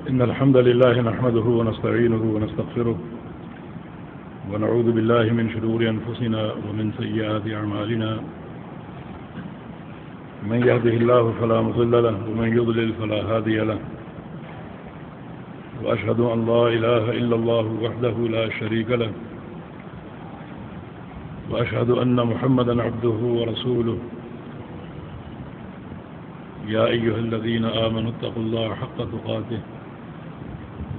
إن الحمد لله نحمده ونستعينه ونستغفره ونعوذ بالله من شرور أنفسنا ومن سيئات أعمالنا من يهده الله فلا مضل له ومن يضلل فلا هادي له وأشهد أن لا إله إلا الله وحده لا شريك له وأشهد أن محمدا عبده ورسوله يا أيها الذين آمنوا اتقوا الله حق تقاته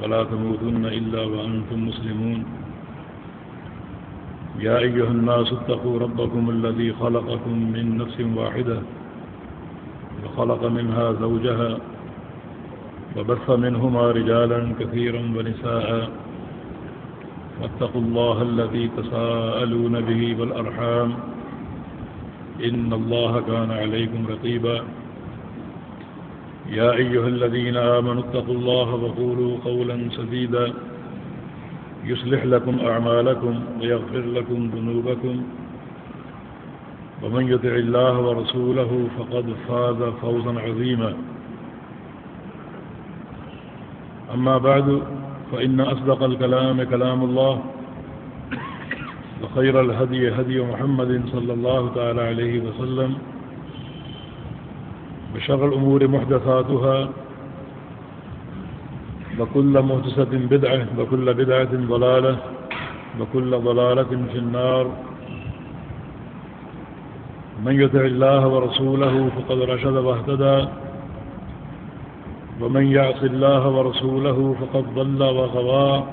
ولا تموتن إلا وأنتم مسلمون يا أيها الناس اتقوا ربكم الذي خلقكم من نفس واحدة وخلق منها زوجها وبث منهما رجالا كثيرا ونساء واتقوا الله الذي تساءلون به والأرحام إن الله كان عليكم رقيبا يا أيها الذين آمنوا اتقوا الله وقولوا قولا سديدا يصلح لكم أعمالكم ويغفر لكم ذنوبكم ومن يطع الله ورسوله فقد فاز فوزا عظيما أما بعد فإن أصدق الكلام كلام الله وخير الهدي هدي محمد صلى الله تعالى عليه وسلم وشر الأمور محدثاتها وكل محدثة بدعة وكل بدعة ضلالة وكل ضلالة في النار من يطع الله ورسوله فقد رشد واهتدى ومن يعص الله ورسوله فقد ضل وغوى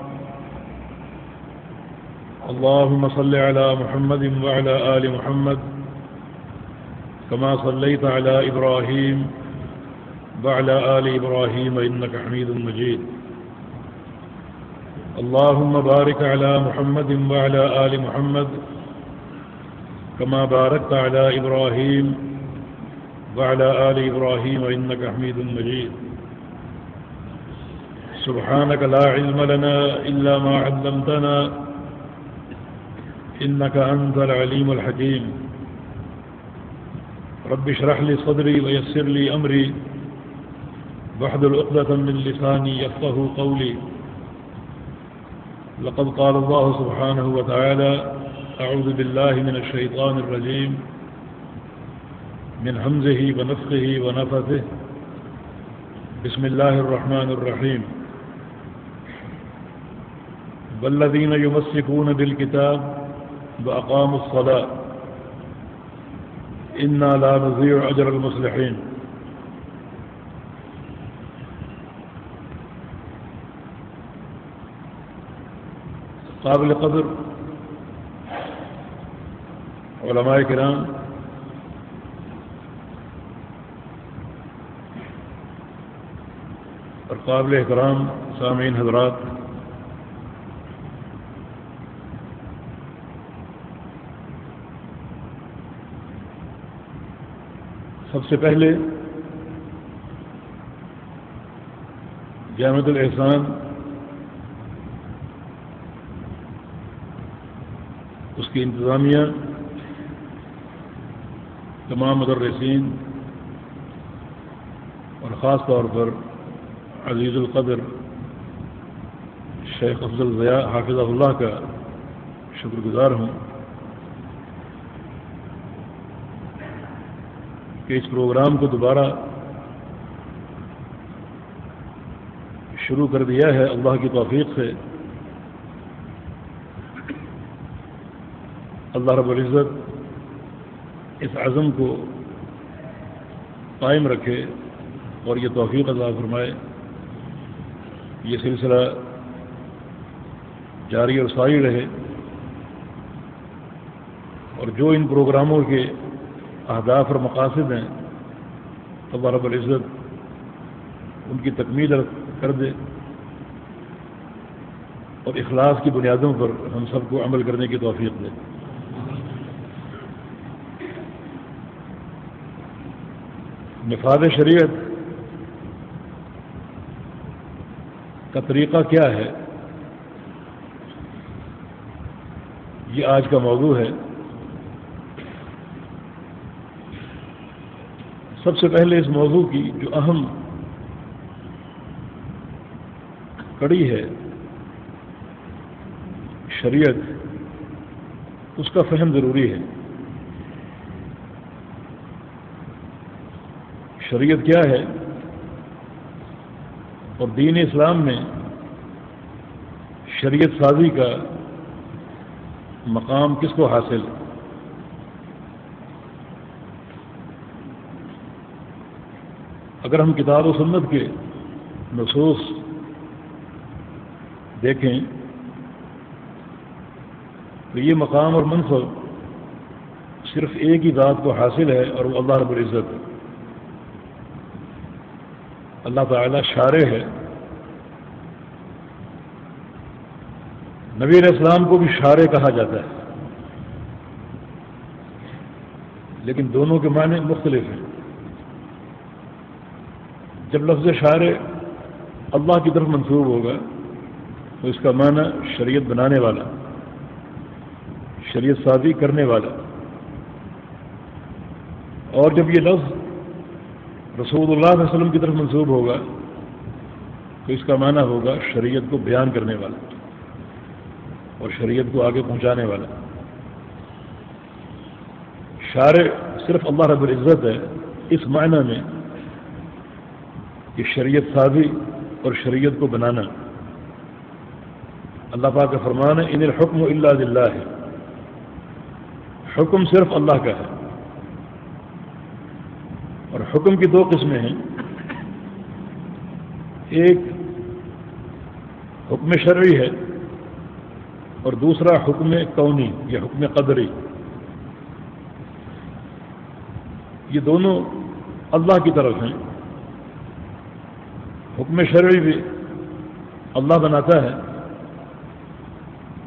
اللهم صل على محمد وعلى آل محمد كما صليت على إبراهيم وعلى آل إبراهيم إنك حميد مجيد اللهم بارك على محمد وعلى آل محمد كما باركت على إبراهيم وعلى آل إبراهيم إنك حميد مجيد سبحانك لا علم لنا إلا ما علمتنا إنك أنت العليم الحكيم رب اشرح لي صدري ويسر لي أمري واحلل عقدة من لساني يفقهوا قولي لقد قال الله سبحانه وتعالى أعوذ بالله من الشيطان الرجيم من همزه ونفخه ونفثه بسم الله الرحمن الرحيم والذين يمسكون بالكتاب وأقاموا الصلاة إنا لا نضيع أجر المصلحين قابل قدر علماء کرام اور قابل احترام سامعین حضرات، سب سے پہلے جامعۃ الاحسان اس کی انتظامیہ، تمام مدرسین اور خاص طور پر عزیز القدر شیخ افضل ضیاء حافظہ اللہ کا شکر گزار ہوں کہ اس پروگرام کو دوبارہ شروع کر دیا ہے اللہ کی توفیق سے۔ اللہ رب العزت اس عزم کو قائم رکھے اور یہ توفیق عطا فرمائے، یہ سلسلہ جاری اور ساری رہے، اور جو ان پروگراموں کے اہداف اور مقاصد ہیں اللہ رب العزت ان کی تکمیل کر دے اور اخلاص کی بنیادوں پر ہم سب کو عمل کرنے کی توفیق دے۔ نفاذ شریعت کا طریقہ کیا ہے، یہ آج کا موضوع ہے۔ سب سے پہلے اس موضوع کی جو اہم کڑی ہے شریعت، اس کا فہم ضروری ہے۔ شریعت کیا ہے اور دین اسلام میں شریعت سازی کا مقام کس کو حاصل ہے؟ اگر ہم کتاب و سنت کے نصوص دیکھیں تو یہ مقام اور منصب صرف ایک ہی ذات کو حاصل ہے، اور وہ اللہ رب العزت ہے۔ اللہ تعالی شارع ہے۔ نبی علیہ السلام کو بھی شارع کہا جاتا ہے، لیکن دونوں کے معنی مختلف ہیں۔ جب لفظ شارع اللہ کی طرف منسوب ہوگا تو اس کا معنی شریعت بنانے والا، شریعت سازی کرنے والا، اور جب یہ لفظ رسول اللہ صلی اللہ علیہ وسلم کی طرف منسوب ہوگا تو اس کا معنی ہوگا شریعت کو بیان کرنے والا اور شریعت کو آگے پہنچانے والا۔ شارع صرف اللہ رب العزت ہے اس معنی میں کہ شریعت سازی اور شریعت کو بنانا۔ اللہ پاک کا فرمان ہے ان الحکم الا للہ ہے، حکم صرف اللہ کا ہے۔ اور حکم کی دو قسمیں ہیں، ایک حکم شرعی ہے اور دوسرا حکم کونی یا حکم قدری۔ یہ دونوں اللہ کی طرف ہیں۔ حکم شرعی بھی اللہ بناتا ہے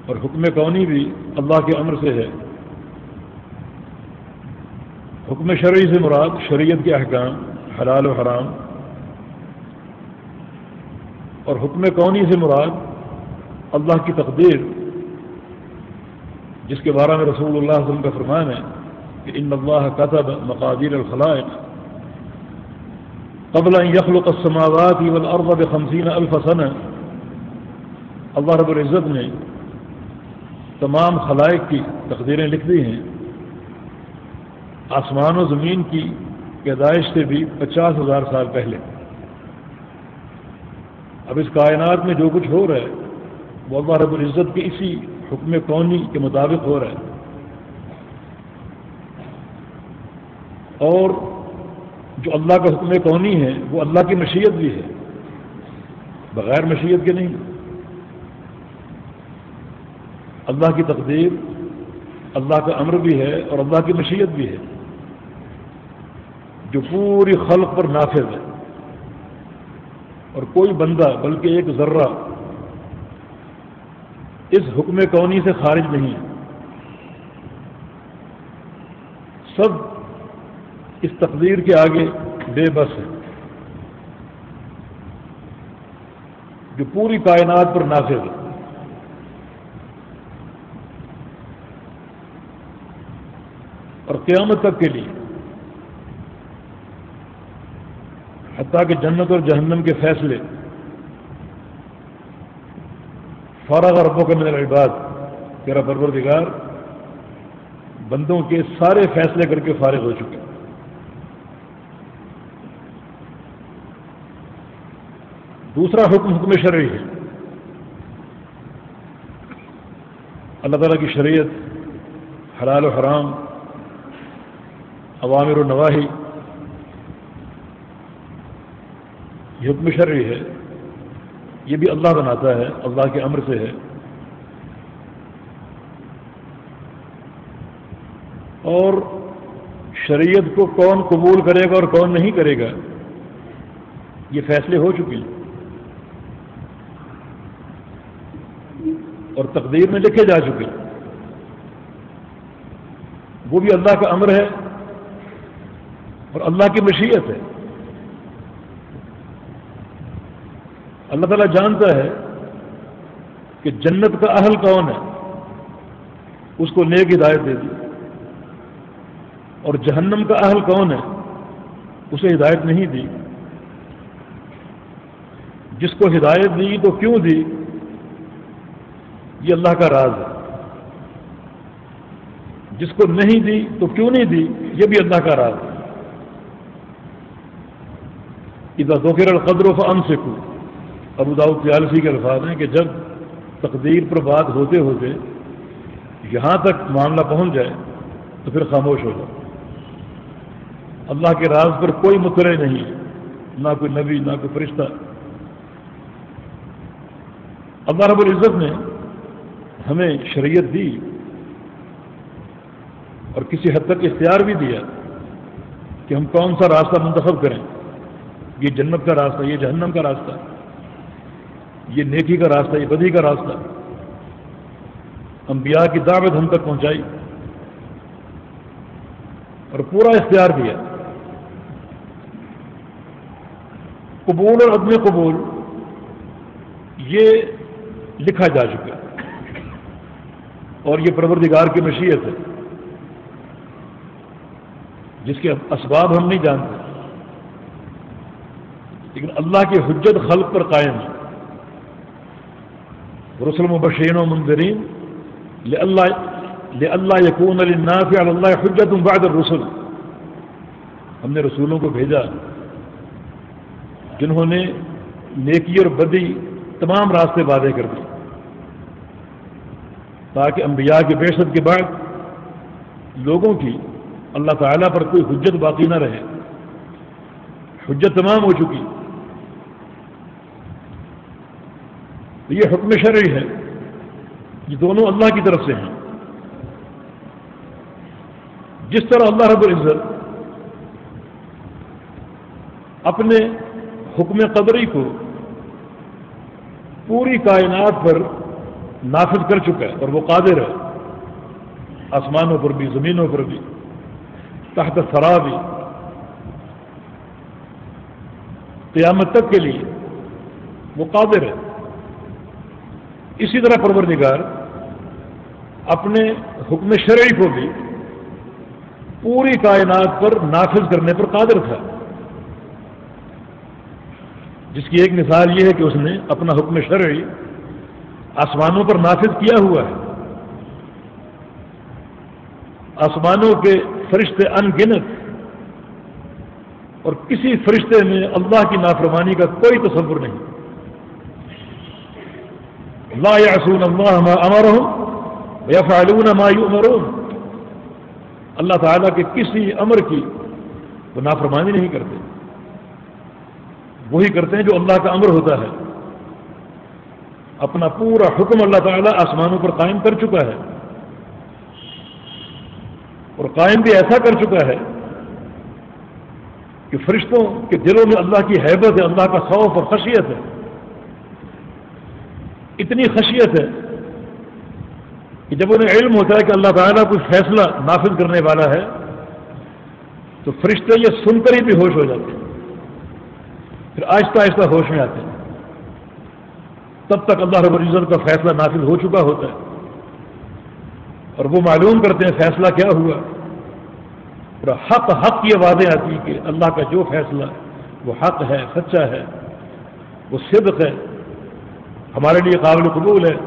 اور حکم کونی بھی اللہ کے امر سے ہے۔ حکم شرعی سے مراد شریعت کے احکام حلال و حرام، اور حکم کونی سے مراد اللہ کی تقدیر، جس کے بارے میں رسول اللہ صلی اللہ علیہ وسلم کا فرمان ہے کہ ان اللہ کتب مقادیر الخلائق قبل ان يخلق السماوات والارض ب50,000 سنہ۔ اللہ رب العزت نے تمام خلائق کی تقدیریں لکھ دی ہیں، آسمان و زمین کی پیدائش سے بھی 50,000 سال پہلے۔ اب اس کائنات میں جو کچھ ہو رہا ہے وہ اللہ رب العزت کے اسی حکم کونی کے مطابق ہو رہا ہے، اور جو اللہ کا حکم کونی ہے وہ اللہ کی مشیت بھی ہے، بغیر مشیت کے نہیں۔ اللہ کی تقدیر اللہ کا امر بھی ہے اور اللہ کی مشیت بھی ہے، جو پوری خلق پر نافذ ہے، اور کوئی بندہ بلکہ ایک ذرہ اس حکم کونی سے خارج نہیں ہے۔ سب اس تقدیر کے آگے بے بس ہے جو پوری کائنات پر نافذ ہے۔ اور قیامت تک کے لیے، حتیٰ کہ جنت اور جہنم کے فیصلے، فارغ ربک من العباد، تیرا پروردگار بندوں کے سارے فیصلے کر کے فارغ ہو چکے۔ دوسرا حکم حکم شرعی ہے۔ اللہ تعالیٰ کی شریعت، حلال و حرام، اوامر و نواہی، یہ حکم شرعی ہے، یہ بھی اللہ بناتا ہے، اللہ کے امر سے ہے۔ اور شریعت کو کون قبول کرے گا اور کون نہیں کرے گا یہ فیصلے ہو چکے ہیں اور تقدیر میں لکھے جا چکے ہیں۔ وہ بھی اللہ کا امر ہے اور اللہ کی مشیت ہے۔ اللہ تعالیٰ جانتا ہے کہ جنت کا اہل کون ہے، اس کو نیک ہدایت دے دی، اور جہنم کا اہل کون ہے، اسے ہدایت نہیں دی۔ جس کو ہدایت دی تو کیوں دی، یہ اللہ کا راز ہے، جس کو نہیں دی تو کیوں نہیں دی، یہ بھی اللہ کا راز ہے۔ اذا ذکر القدر فامسکوا، ابو داؤد طیالسی کے الفاظ ہیں کہ جب تقدیر پر بات ہوتے ہوتے یہاں تک معاملہ پہنچ جائے تو پھر خاموش ہو جائے۔ اللہ کے راز پر کوئی مطلع نہیں ہے، نہ کوئی نبی نہ کوئی فرشتہ۔ اللہ رب العزت نے ہمیں شریعت دی اور کسی حد تک اختیار بھی دیا کہ ہم کون سا راستہ منتخب کریں، یہ جنت کا راستہ، یہ جہنم کا راستہ، یہ نیکی کا راستہ، یہ بدی کا راستہ۔ انبیاء کی دعوت ہم تک پہنچائی اور پورا اختیار دیا۔ قبول اور عدم قبول یہ لکھا جا چکا ہے اور یہ پروردگار کی مشیت ہے، جس کے اسباب ہم نہیں جانتے، لیکن اللہ کی حجت خلق پر قائم ہے۔ رسل مبشرین و منذرین لئلا یکون للناس علی اللہ حجت بعد الرسل، ہم نے رسولوں کو بھیجا جنہوں نے نیکی اور بدی تمام راستے واضح کر دی، تاکہ انبیاء کی بعثت کے بعد لوگوں کی اللہ تعالیٰ پر کوئی حجت باقی نہ رہے، حجت تمام ہو چکی۔ تو یہ حکم شرعی ہے، یہ دونوں اللہ کی طرف سے ہیں۔ جس طرح اللہ رب العزت اپنے حکم قدری کو پوری کائنات پر نافذ کر چکا ہے اور وہ قادر ہے، آسمانوں پر بھی زمینوں پر بھی، تحت الثری بھی، قیامت تک کے لیے وہ قادر ہے۔ اسی طرح پروردگار اپنے حکم شرعی کو بھی پوری کائنات پر نافذ کرنے پر قادر تھا، جس کی ایک مثال یہ ہے کہ اس نے اپنا حکم شرعی آسمانوں پر نافذ کیا ہوا ہے۔ آسمانوں کے فرشتے ان گنت، اور کسی فرشتے میں اللہ کی نافرمانی کا کوئی تصور نہیں۔ لا يعصون اللہ ما امرهم ويفعلون ما يؤمرون، اللہ تعالیٰ کے کسی امر کی وہ نافرمانی نہیں کرتے، وہی کرتے ہیں جو اللہ کا امر ہوتا ہے۔ اپنا پورا حکم اللہ تعالیٰ آسمانوں پر قائم کر چکا ہے، اور قائم بھی ایسا کر چکا ہے کہ فرشتوں کے دلوں میں اللہ کی ہیبت ہے، اللہ کا خوف اور خشیت ہے۔ اتنی خشیت ہے کہ جب انہیں علم ہوتا ہے کہ اللہ تعالیٰ کوئی فیصلہ نافذ کرنے والا ہے تو فرشتے یہ سن کر ہی بھی ہوش ہو جاتے ہیں، پھر آہستہ آہستہ ہوش میں آتے ہیں۔ تب تک اللہ رب العزت کا فیصلہ نافذ ہو چکا ہوتا ہے، اور وہ معلوم کرتے ہیں فیصلہ کیا ہوا، اور حق کی آوازیں آتی ہیں کہ اللہ کا جو فیصلہ وہ حق ہے، سچا ہے، وہ صدق ہے، ہمارے لیے قابل قبول ہے۔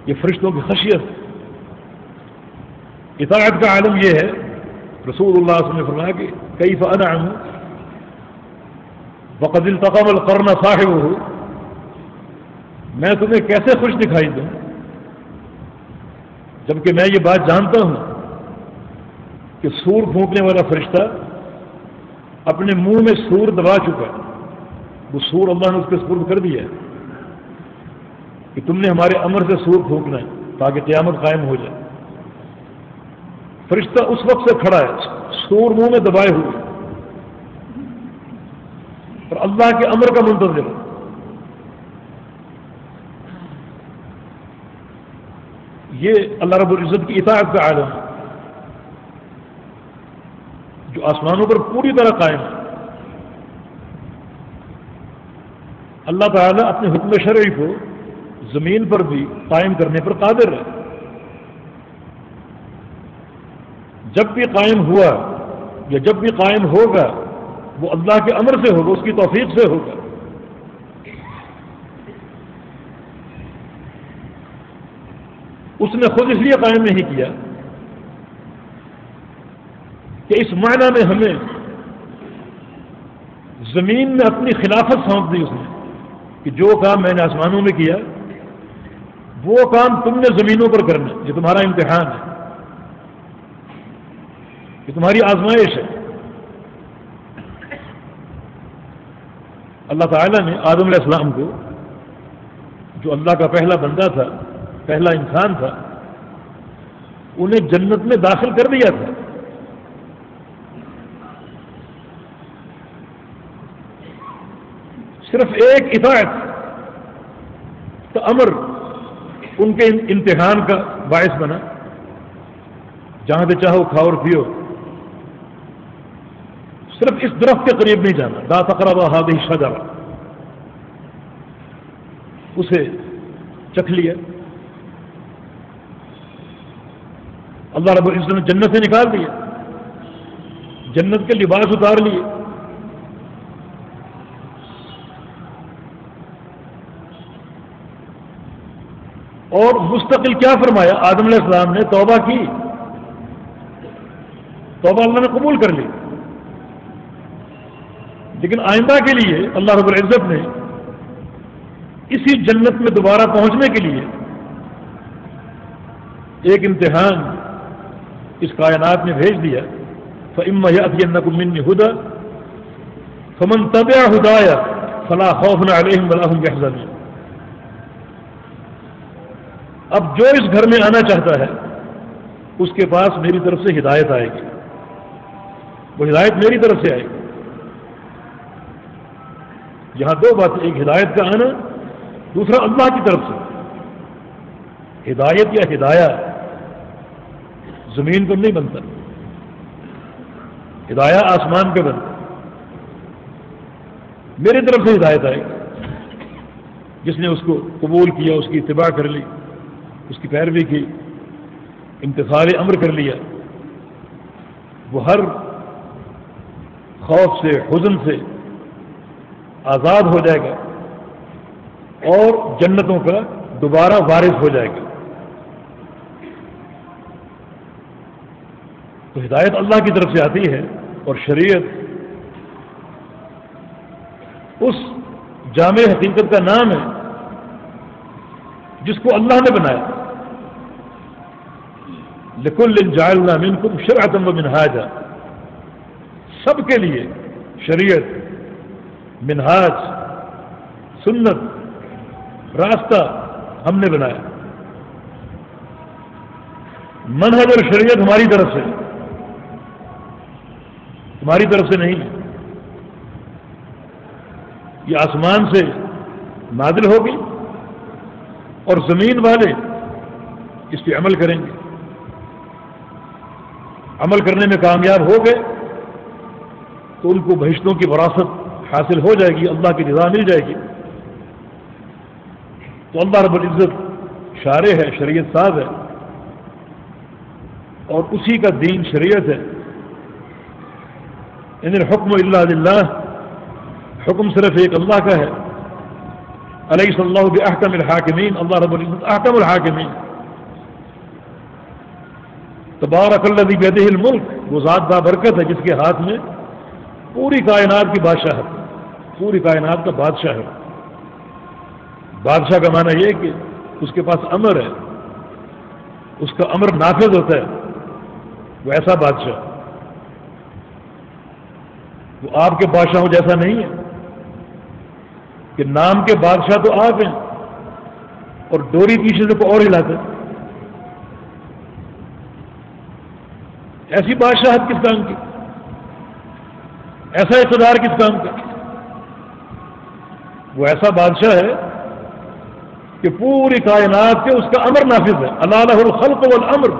یہ فرشتوں کی خشیت، اطاعت کا عالم یہ ہے۔ رسول اللہ صلی اللہ علیہ وسلم نے فرمایا کہ کیف انعم وقد التقم القرن صاحبہ، میں تمہیں کیسے خوش دکھائی دوں جبکہ میں یہ بات جانتا ہوں کہ سور پھونکنے والا فرشتہ اپنے منہ میں سور دبا چکا ہے، وہ سور اللہ نے اس کے سپرد کر دیا ہے کہ تم نے ہمارے امر سے سور پھونکنا ہے تاکہ قیامت قائم ہو جائے۔ فرشتہ اس وقت سے کھڑا ہے، سور منہ میں دبائے ہوئے، اور اللہ کے امر کا منتظر ہے۔ یہ اللہ رب العزت کی اطاعت کا عالم ہے جو آسمانوں پر پوری طرح قائم ہے۔ اللہ تعالیٰ اپنے حکم شرعی کو زمین پر بھی قائم کرنے پر قادر ہے۔ جب بھی قائم ہوا یا جب بھی قائم ہوگا وہ اللہ کے امر سے ہوگا، اس کی توفیق سے ہوگا، اس نے خود اس لیے قائم نہیں کیا کہ اس معنی میں ہمیں زمین میں اپنی خلافت سونپ دی اس نے کہ جو کام میں نے آسمانوں میں کیا وہ کام تم نے زمینوں پر کرنا، یہ تمہارا امتحان ہے، یہ تمہاری آزمائش ہے۔ اللہ تعالیٰ نے آدم علیہ السلام کو، جو اللہ کا پہلا بندہ تھا، پہلا انسان تھا، انہیں جنت میں داخل کر دیا تھا۔ صرف ایک اطاعت کا امر ان کے امتحان کا باعث بنا، جہاں سے چاہو کھاؤ اور پیو، صرف اس درخت کے قریب نہیں جانا، لا تقربا هذه الشجرة، اسے چکھ لیا۔ اللہ رب العزت نے جنت سے نکال دیا، جنت کے لباس اتار لیے، اور مستقل کیا فرمایا؟ آدم علیہ السلام نے توبہ کی، توبہ اللہ نے قبول کر لی، لیکن آئندہ کے لیے اللہ رب العزت نے اسی جنت میں دوبارہ پہنچنے کے لیے ایک امتحان اس کائنات میں بھیج دیا۔ فَإِمَّا يَأْتِيَنَّكُم مِّنِّي هُدًى فَمَن تَبِعَ هُدَايَ فَلَا خَوْفٌ عَلَيْهِمْ وَلَا هُمْ يَحْزَنُونَ۔ اب جو اس گھر میں آنا چاہتا ہے اس کے پاس میری طرف سے ہدایت آئے گی، وہ ہدایت میری طرف سے آئے گی۔ یہاں دو باتیں، ایک ہدایت کا آنا، دوسرا اللہ کی طرف سے ہدایت یا ہدایہ زمین پر نہیں بنتا، ہدایہ آسمان پہ بنتا، میری طرف سے ہدایت آئے گی۔ جس نے اس کو قبول کیا، اس کی اتباع کر لی، اس کی پیروی کی، امتثال امر کر لیا، وہ ہر خوف سے، حزن سے آزاد ہو جائے گا اور جنتوں کا دوبارہ وارث ہو جائے گا۔ تو ہدایت اللہ کی طرف سے آتی ہے، اور شریعت اس جامع حقیقت کا نام ہے جس کو اللہ نے بنایا۔ لِكُلٍّ جَعَلْنَا مِنْكُمْ شِرْعَةً وَمِنْهَاجًا، سب کے لیے شریعت، منہاج، سنت، راستہ ہم نے بنایا۔ منہج اور شریعت ہماری طرف سے، تمہاری طرف سے نہیں، یہ آسمان سے نازل ہوگی اور زمین والے اس پہ عمل کریں گے، عمل کرنے میں کامیاب ہو گئے تو ان کو بہشتوں کی وراثت حاصل ہو جائے گی، اللہ کی رضا مل جائے گی۔ تو اللہ رب العزت شارع ہے، شریعت ساز ہے، اور اسی کا دین شریعت ہے۔ ان الحکم الا للہ، حکم صرف ایک اللہ کا ہے۔ الیس اللہ باحکم الحاکمین، اللہ رب العزت احکم الحاکمین۔ تبارک الذی بیدہ الملک، وہ ذات بابرکت ہے جس کے ہاتھ میں پوری کائنات کی بادشاہت، پوری کائنات کا بادشاہ ہے۔ بادشاہ کا معنی یہ کہ اس کے پاس امر ہے، اس کا امر نافذ ہوتا ہے، وہ ایسا بادشاہ، وہ آپ کے بادشاہوں جیسا نہیں ہے کہ نام کے بادشاہ تو آپ ہیں اور ڈوری پیچھے سے کوئی اور ہلاتے۔ ایسی بادشاہت کس کام کی، ایسا اقتدار کس کام کا؟ وہ ایسا بادشاہ ہے کہ پوری کائنات کے اس کا امر نافذ ہے۔ الا لہ الخلق والامر،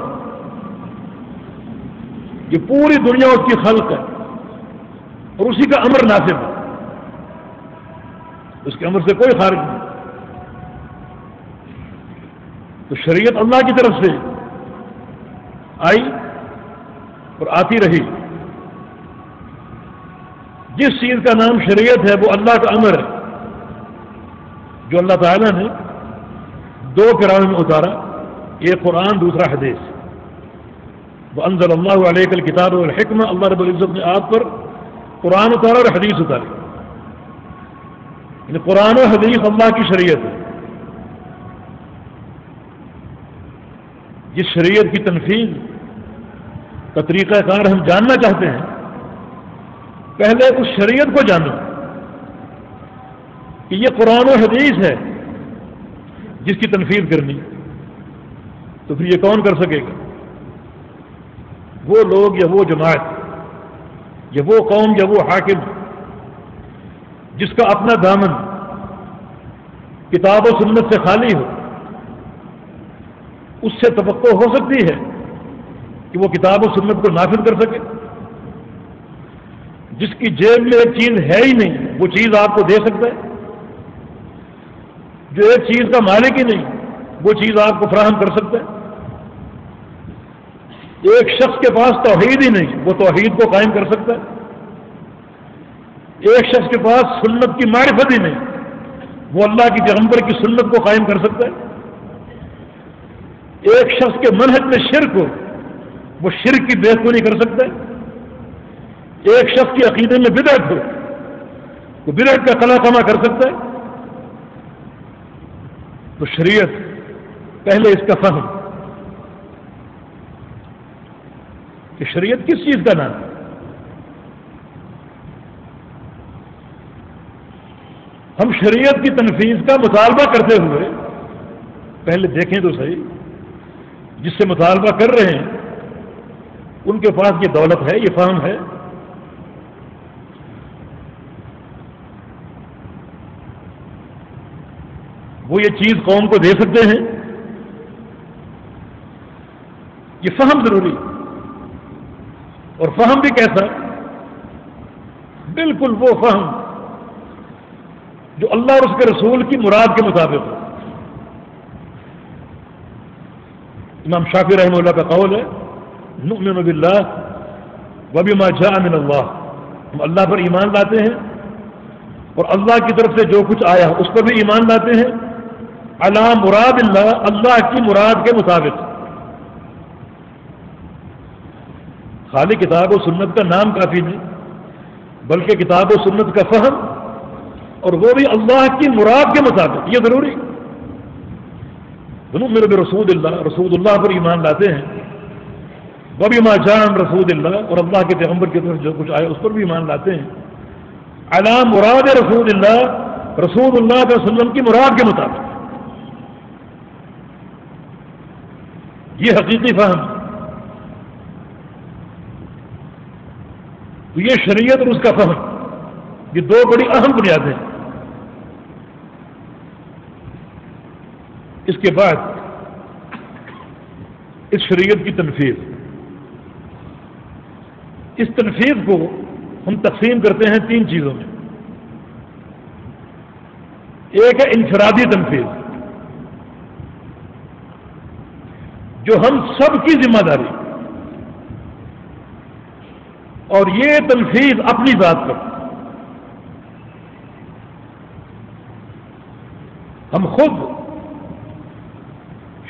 یہ پوری دنیا اس کی خلق ہے اور اسی کا امر نافذ ہے، اس کے امر سے کوئی خارج نہیں۔ تو شریعت اللہ کی طرف سے آئی اور آتی رہی۔ جس چیز کا نام شریعت ہے وہ اللہ کا امر ہے، جو اللہ تعالیٰ نے دو قرآن میں اتارا، ایک قرآن، دوسرا حدیث. وَأَنزَلَ اللَّهُ عَلَيْكَ الْكِتَابَ وَالْحِكْمَةَ، اللہ رب العزت نے آپ پر قرآن اتارا اور حدیث اتاری. یعنی قرآن و حدیث اللہ کی شریعت ہے. جس شریعت کی تنفیذ کا طریقہ کار ہم جاننا چاہتے ہیں، پہلے اس شریعت کو جانو کہ یہ قرآن و حدیث ہے جس کی تنفیذ کرنی. تو پھر یہ کون کر سکے گا؟ وہ لوگ یا وہ جماعت یا وہ قوم یا وہ حاکم جس کا اپنا دامن کتاب و سنت سے خالی ہو. اس سے توقع ہو سکتی ہے کہ وہ کتاب و سنت کو نافذ کر سکے. جس کی جیب میں ایک چیز ہے ہی نہیں وہ چیز آپ کو دے سکتا ہے. جو ایک چیز کا مالک ہی نہیں وہ چیز آپ کو فراہم کر سکتا ہے. ایک شخص کے پاس توحید ہی نہیں وہ توحید کو قائم کر سکتا ہے. ایک شخص کے پاس سنت کی معرفت ہی نہیں وہ اللہ کی پیغمبر کی سنت کو قائم کر سکتا ہے. ایک شخص کے منہج میں شرک ہو وہ شرک کی بےخونی کر سکتا ہے. ایک شخص کے عقیدے میں بدعت ہو وہ بدعت کا قلع کما کر سکتا ہے. تو شریعت پہلے اس کا فہم کہ شریعت کس چیز کا نام ہے. ہم شریعت کی تنفیذ کا مطالبہ کرتے ہوئے پہلے دیکھیں تو صحیح جس سے مطالبہ کر رہے ہیں ان کے پاس یہ دولت ہے، یہ فہم ہے. وہ یہ چیز قوم کو دے سکتے ہیں. یہ فہم ضروری اور فہم بھی کیسا؟ بالکل وہ فہم جو اللہ اور اس کے رسول کی مراد کے مطابق ہو. امام شافعی رحمہ اللہ کا قول ہے نؤمن باللہ وبما جاء من اللہ، ہم اللہ پر ایمان لاتے ہیں اور اللہ کی طرف سے جو کچھ آیا اس پر بھی ایمان لاتے ہیں علی مراد اللہ، اللہ کی مراد کے مطابق. خالی کتاب و سنت کا نام کافی نہیں بلکہ کتاب و سنت کا فہم اور وہ بھی اللہ کی مراد کے مطابق، یہ ضروری. نؤمن برسول اللہ، رسول اللہ پر ایمان لاتے ہیں. وبما جاء من رسول اللہ، اور اللہ کے پیغمبر کی طرف جو کچھ آیا اس پر بھی ایمان لاتے ہیں علی مراد رسول اللہ، رسول اللہ صلی اللہ علیہ وسلم کی مراد کے مطابق. یہ حقیقی فہم. تو یہ شریعت اور اس کا فہم، یہ دو بڑی اہم بنیادیں ہیں. اس کے بعد اس شریعت کی تنفیذ، اس تنفیذ کو ہم تقسیم کرتے ہیں تین چیزوں میں. ایک ہے انفرادی تنفیذ جو ہم سب کی ذمہ داری، اور یہ تنفیذ اپنی ذات پر ہم خود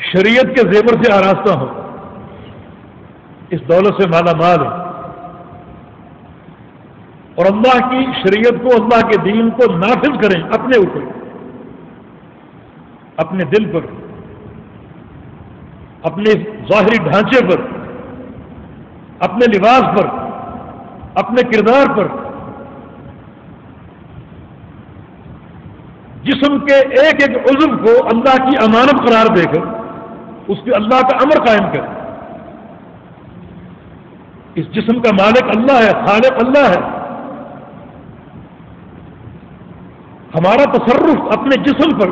شریعت کے زیور سے آراستہ ہوں، اس دولت سے مالا مال ہوں اور اللہ کی شریعت کو، اللہ کے دین کو نافذ کریں اپنے اوپر، اپنے دل پر، اپنے ظاہری ڈھانچے پر، اپنے لباس پر، اپنے کردار پر. جسم کے ایک ایک عضو کو اللہ کی امانت قرار دے کر اس پہ اللہ کا امر قائم کر. اس جسم کا مالک اللہ ہے، خالق اللہ ہے. ہمارا تصرف اپنے جسم پر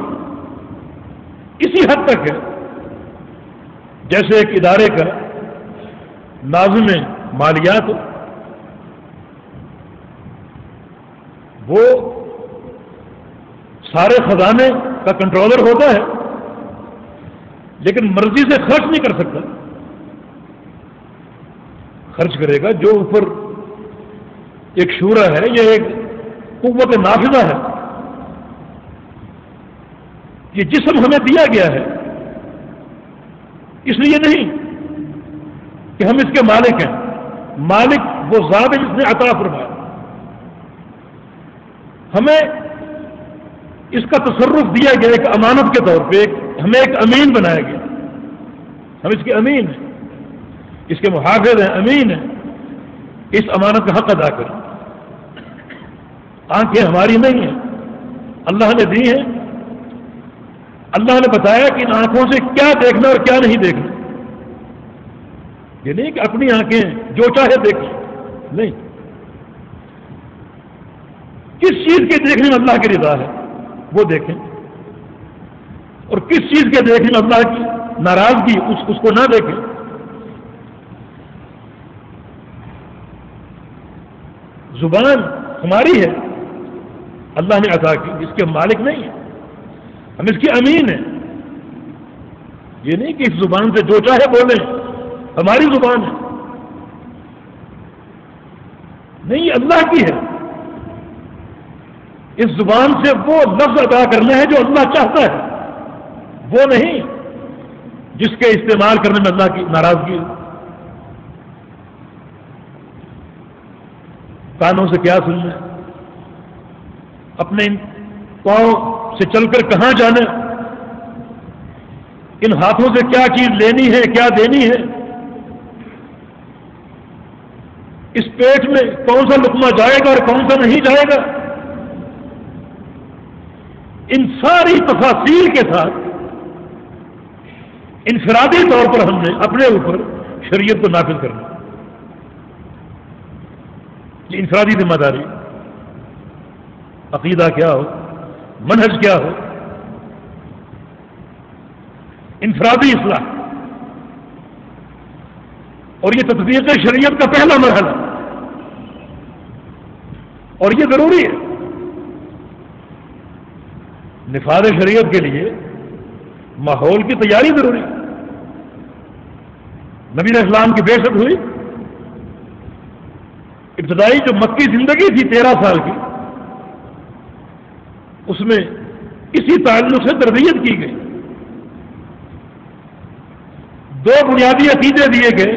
اسی حد تک ہے جیسے ایک ادارے کا ناظم مالیات وہ سارے خزانے کا کنٹرولر ہوتا ہے لیکن مرضی سے خرچ نہیں کر سکتا. خرچ کرے گا جو اوپر ایک شورا ہے یا ایک قوت نافذہ ہے. یہ جسم ہمیں دیا گیا ہے اس لیے نہیں کہ ہم اس کے مالک ہیں، مالک وہ ذات ہے جس نے عطا فرمایا، ہمیں اس کا تصرف دیا گیا ایک امانت کے طور پہ، ہمیں ایک امین بنایا گیا، ہم اس کے امین ہیں، اس کے محافظ ہیں، امین ہیں، اس امانت کا حق ادا کریں۔ آنکھیں ہماری نہیں ہیں، اللہ نے دی ہیں، اللہ نے بتایا کہ ان آنکھوں سے کیا دیکھنا اور کیا نہیں دیکھنا، یہ نہیں کہ اپنی آنکھیں جو چاہے دیکھیں، نہیں، کس چیز کے دیکھنے میں اللہ کی رضا ہے وہ دیکھیں، اور کس چیز کے دیکھنے میں اللہ کی ناراضگی اس کو نہ دیکھیں۔ زبان ہماری ہے، اللہ نے عطا کی، اس کے مالک نہیں ہیں، ہم اس کی امین ہیں، یہ نہیں کہ اس زبان سے جو چاہے بولیں، ہماری زبان ہے، نہیں، یہ اللہ کی ہے، اس زبان سے وہ لفظ ادا کرنا ہے جو اللہ چاہتا ہے، وہ نہیں جس کے استعمال کرنے میں اللہ کی ناراضگی ہے۔ کانوں سے کیا سننا ہے، اپنے ان پاؤں سے چل کر کہاں جانا ہے، ان ہاتھوں سے کیا چیز لینی ہے کیا دینی ہے، اس پیٹ میں کون سا لقمہ جائے گا اور کون سا نہیں جائے گا، ان ساری تفاصیل کے ساتھ انفرادی طور پر ہم نے اپنے اوپر شریعت کو نافذ کرنا، یہ انفرادی ذمہ داری، عقیدہ کیا ہو، منہج کیا ہو، انفرادی اصلاح، اور یہ تطبیق شریعت کا پہلا مرحلہ، اور یہ ضروری ہے۔ نفاذ شریعت کے لیے ماحول کی تیاری ضروری ہے۔ نبی علیہ السلام کی بعثت ہوئی، ابتدائی جو مکی زندگی تھی 13 سال کی، اس میں اسی تعلق سے تربیت کی گئی، 2 بنیادی عقیدے دیے گئے،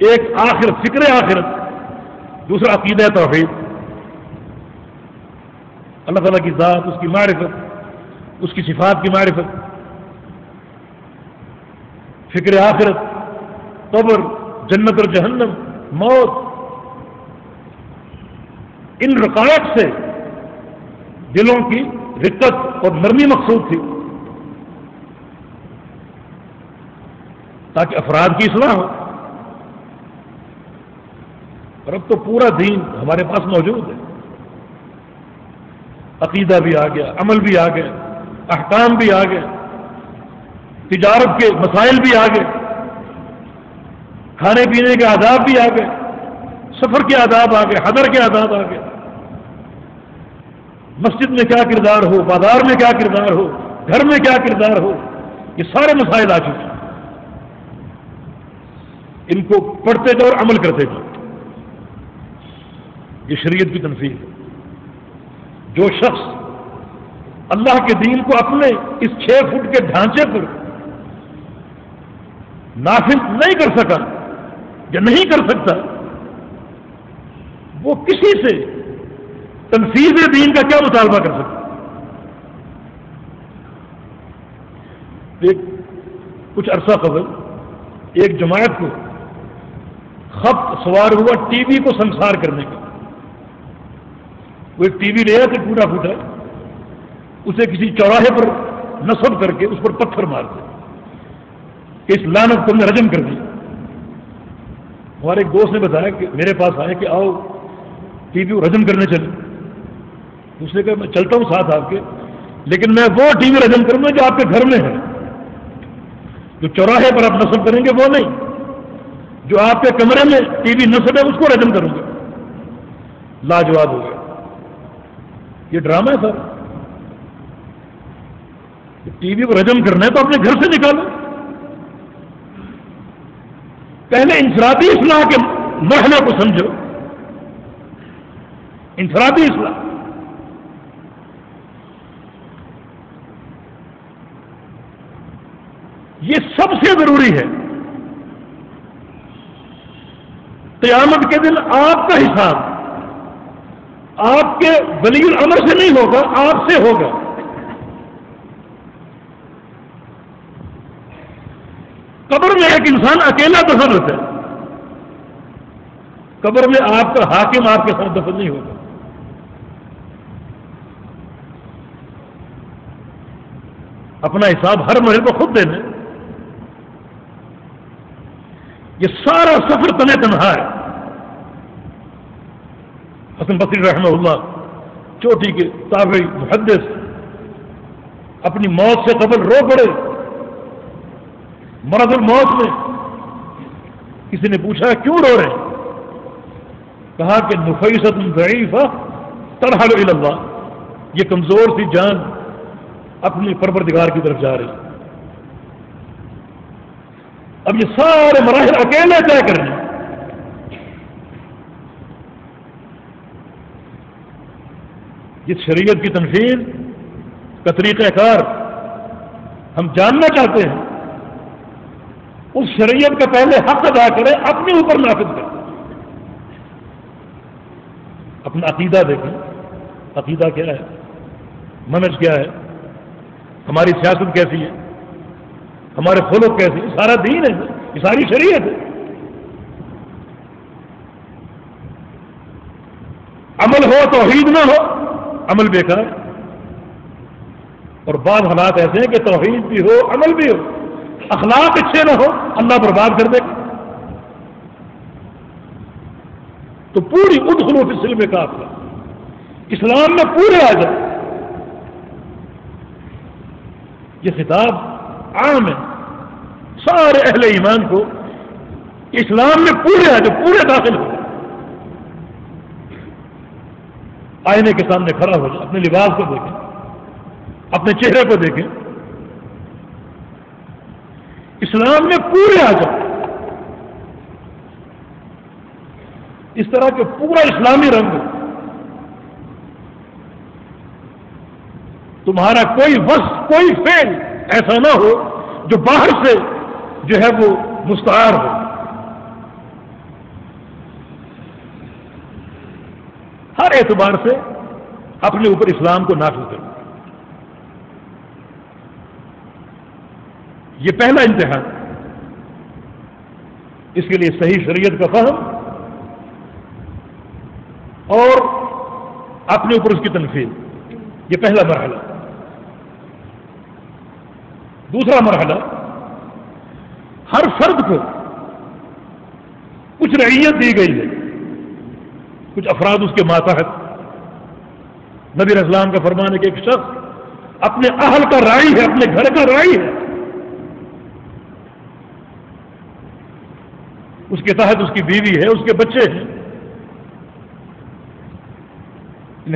ایک آخرت، فکر آخرت، دوسرا عقیدہ توحید، اللہ تعالیٰ کی ذات، اس کی معرفت، اس کی صفات کی معرفت، فکر آخرت، قبر، جنت اور جہنم، موت، ان رقائق سے دلوں کی رقت اور نرمی مقصود تھی تاکہ افراد کی اصلاح ہو، اور اب تو پورا دین ہمارے پاس موجود ہے، عقیدہ بھی آ گیا، عمل بھی آ گیا، احکام بھی آ گئے، تجارت کے مسائل بھی آ گئے، کھانے پینے کے آداب بھی آ گئے، سفر کے آداب آ گئے، حضر کے آداب آ گئے، مسجد میں کیا کردار ہو، بازار میں کیا کردار ہو، گھر میں کیا کردار ہو، یہ سارے مسائل آ چکے ہیں، ان کو پڑھتے جاؤ اور عمل کرتے جاؤ، یہ شریعت کی تنفیذ ہے۔ جو شخص اللہ کے دین کو اپنے اس 6 فٹ کے ڈھانچے پر نافذ نہیں کر سکا یا نہیں کر سکتا، وہ کسی سے تنفیذ دین کا کیا مطالبہ کر سکتا؟ کچھ عرصہ قبل ایک جماعت کو خط سوار ہوا ٹی وی کو سنسار کرنے کا، وہ ایک ٹی وی لے آتے ٹوٹا پھوٹا، اسے کسی چوراہے پر نصب کر کے اس پر پتھر مارتے کہ اس لعنت کو ہم نے رجم کر دی۔ ہمارے ایک دوست نے بتایا کہ میرے پاس آئے کہ آؤ ٹی وی رجم کرنے چلے، اس نے کہا میں چلتا ہوں ساتھ آپ کے، لیکن میں وہ ٹی وی رجم کروں گا جو آپ کے گھر میں ہے، جو چوراہے پر آپ نصب کریں گے وہ نہیں، جو آپ کے کمرے میں ٹی وی نصب ہے اس کو رجم کروں گا۔ لاجواب ہو گیا، یہ ڈرامہ ہے سر، ٹی وی کو رجم کرنا ہے تو اپنے گھر سے نکالو، پہلے انفرادی اصلاح کے مرحلے کو سمجھو، انفرادی اصلاح۔ یہ سب سے ضروری ہے. قیامت کے دن آپ کا حساب آپ کے ولی الامر سے نہیں ہوگا، آپ سے ہوگا. قبر میں ایک انسان اکیلا دفن ہوتا ہے، قبر میں آپ کا حاکم آپ کے ساتھ دفن نہیں ہوگا. اپنا حساب ہر مرے کو خود دینا. یہ سارا سفر تنہ تنہا ہے. حسن بصری رحمہ اللہ چوٹی کے تابعی محدث اپنی موت سے قبل رو پڑے. مرض الموت میں کسی نے پوچھا کیوں رو رہے ہیں؟ کہا کہ نفیست ضعیفہ ترحل الی اللہ، یہ کمزور سی جان اپنے پروردگار کی طرف جا رہی. اب یہ سارے مراحل اکیلے طے کریں. جس شریعت کی تنفیذ کا طریقہ کار ہم جاننا چاہتے ہیں، اس شریعت کا پہلے حق ادا کریں، اپنے اوپر نافذ کریں. اپنا عقیدہ دیکھیں، عقیدہ کیا ہے، منہج کیا ہے، ہماری سیاست کیسی ہے، ہمارے خلق کیسے، یہ سارا دین ہے، یہ ساری شریعت ہے. عمل ہو توحید نہ ہو، عمل بیکار. اور بعض حالات ایسے ہیں کہ توحید بھی ہو عمل بھی ہو، اخلاق اچھے نہ ہو، اللہ برباد کر دے گا. تو پوری ادخلوا فی السلم کافہ، اسلام میں پورے آ جائے. یہ خطاب عام ہے سارے اہل ایمان کو، اسلام میں پورے آ جائے، پورے داخل ہو. آئینے کے سامنے کھڑا ہو جائے، اپنے لباس کو دیکھیں، اپنے چہرے کو دیکھیں، اسلام میں پورے آ جائے. اس طرح کے پورا اسلامی رنگ ہو. تمہارا کوئی وصف کوئی فعل ایسا نہ ہو جو باہر سے جو ہے وہ مستعار ہو. ہر اعتبار سے اپنے اوپر اسلام کو نافذ کرو. یہ پہلا امتحان. اس کے لیے صحیح شریعت کا فہم اور اپنے اوپر اس کی تنفیذ، یہ پہلا مرحلہ. دوسرا مرحلہ، ہر فرد کو کچھ رعیت دی گئی ہے، کچھ افراد اس کے ماتحت. نبی اسلام کا فرمان ہے کہ ایک شخص اپنے اہل کا راعی ہے، اپنے گھر کا راعی ہے. اس کے تحت اس کی بیوی ہے، اس کے بچے ہیں.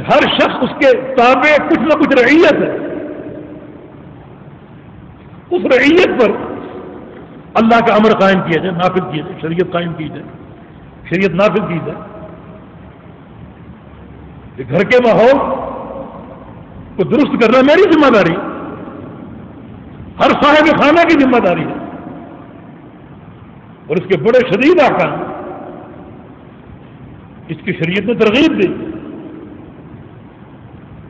ہر شخص اس کے تابع کچھ نہ کچھ رعیت ہے. اس رعیت پر اللہ کا امر قائم کیا جائے، نافذ کیا جائے، شریعت قائم کی جائے، شریعت نافذ کی جائے. کہ گھر کے ماحول کو درست کرنا میری ذمہ داری، ہر صاحب خانہ کی ذمہ داری ہے. اور اس کے بڑے شدید احکام اس کی شریعت نے ترغیب دی.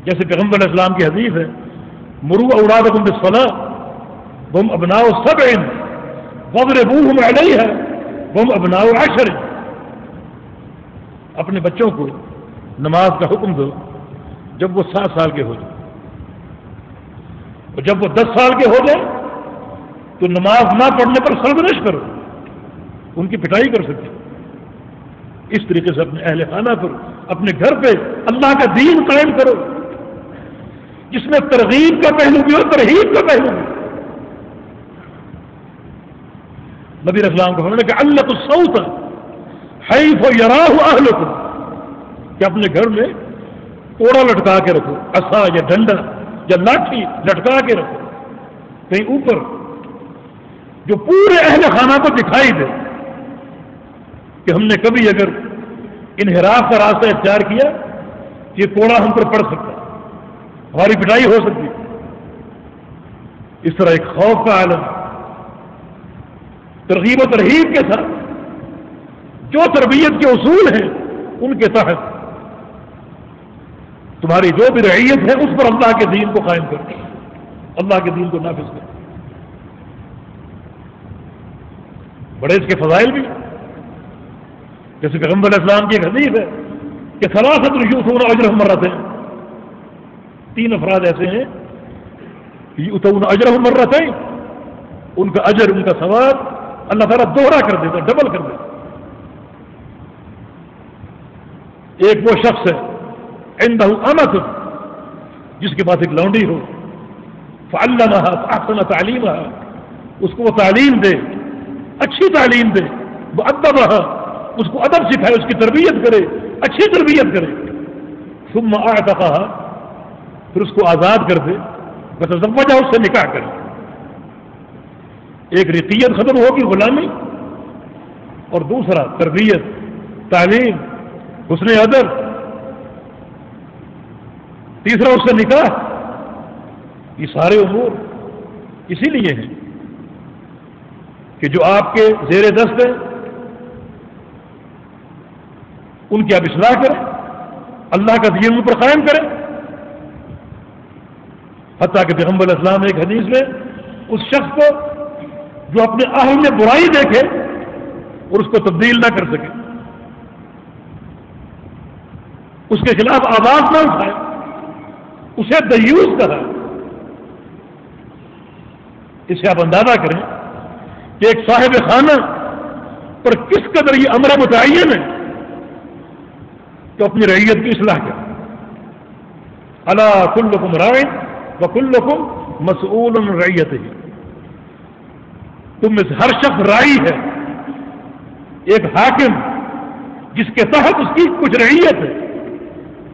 جیسے پیغمبر علیہ السلام کی حدیث ہے، مروا اولادکم بالصلاۃ وهم ابناء سبع واضربوهم علیہا وهم ابناء 10. اپنے بچوں کو نماز کا حکم دو جب وہ 7 سال کے ہو جائیں، اور جب وہ 10 سال کے ہو جائیں تو نماز نہ پڑھنے پر سرزنش کرو، ان کی پٹائی کر سکتے. اس طریقے سے اپنے اہل خانہ پر، اپنے گھر پہ اللہ کا دین قائم کرو، جس میں ترغیب کا پہلو بھی ہو، ترہیب کا پہلو بھی. نبی اسلام کو فرمایا کہ علقوا الصوت حیث یراہ اہلکم، کہ اپنے گھر میں کوڑا لٹکا کے رکھو، عصا یا ڈنڈا یا لاٹھی لٹکا کے رکھو کہیں اوپر، جو پورے اہل خانہ کو دکھائی دے کہ ہم نے کبھی اگر انحراف کا راستہ اختیار کیا یہ کوڑا ہم پر پڑ سکتا ہے، ہماری پٹائی ہو سکتی. اس طرح ایک خوف کا عالم، ترغیب و ترہیب کے ساتھ جو تربیت کے اصول ہیں ان کے تحت تمہاری جو بھی رعیت ہے اس پر اللہ کے دین کو قائم کر، اللہ کے دین کو نافذ کر۔ بڑے اس کے فضائل بھی، جیسے پیغمبر علیہ السلام کی ایک حدیث ہے کہ ثلاثۃ یؤتون اجرهم مرتين، 3 افراد ایسے ہیں یؤتون اجرهم مرتين، ان کا اجر، ان کا ثواب اللہ تعالیٰ دوہرا کر دیتا، ڈبل کر دیتا۔ ایک وہ شخص ہے عنده امۃ، جس کے پاس ایک لونڈی ہو، فعلمها فاحسن تعلیمها، اس کو وہ تعلیم دے، اچھی تعلیم دے، وادبها، اس کو ادب سکھائے، اس کی تربیت کرے، اچھی تربیت کرے، ثم اعتقها، پھر اس کو آزاد کر دے، وتزوجها، اس سے نکاح کرے۔ ایک رقیت ختم ہوگی، غلامی، اور دوسرا تربیت، تعلیم، حسن ادب، تیسرا اس سے نکاح۔ یہ سارے امور اسی لیے ہیں کہ جو آپ کے زیر دست ہیں ان کی آپ اصلاح کریں، اللہ کا دین ان پر قائم کریں، حتیٰ کہ پیغمبر علیہ السلام نے ایک حدیث میں اس شخص کو جو اپنے اہل میں برائی دیکھے اور اس کو تبدیل نہ کر سکے، اس کے خلاف آواز نہ اٹھائے، اسے دیوس کہا۔ اس سے آپ اندازہ کریں کہ ایک صاحب خانہ پر کس قدر یہ امر متعین ہے کہ اپنی رعیت کی اصلاح کرے۔ الا کلکم راع وکلکم مسئول عن رعیتہ، تم میں سے ہر شخص راعی ہے، ایک حاکم جس کے تحت اس کی کچھ رعیت ہے،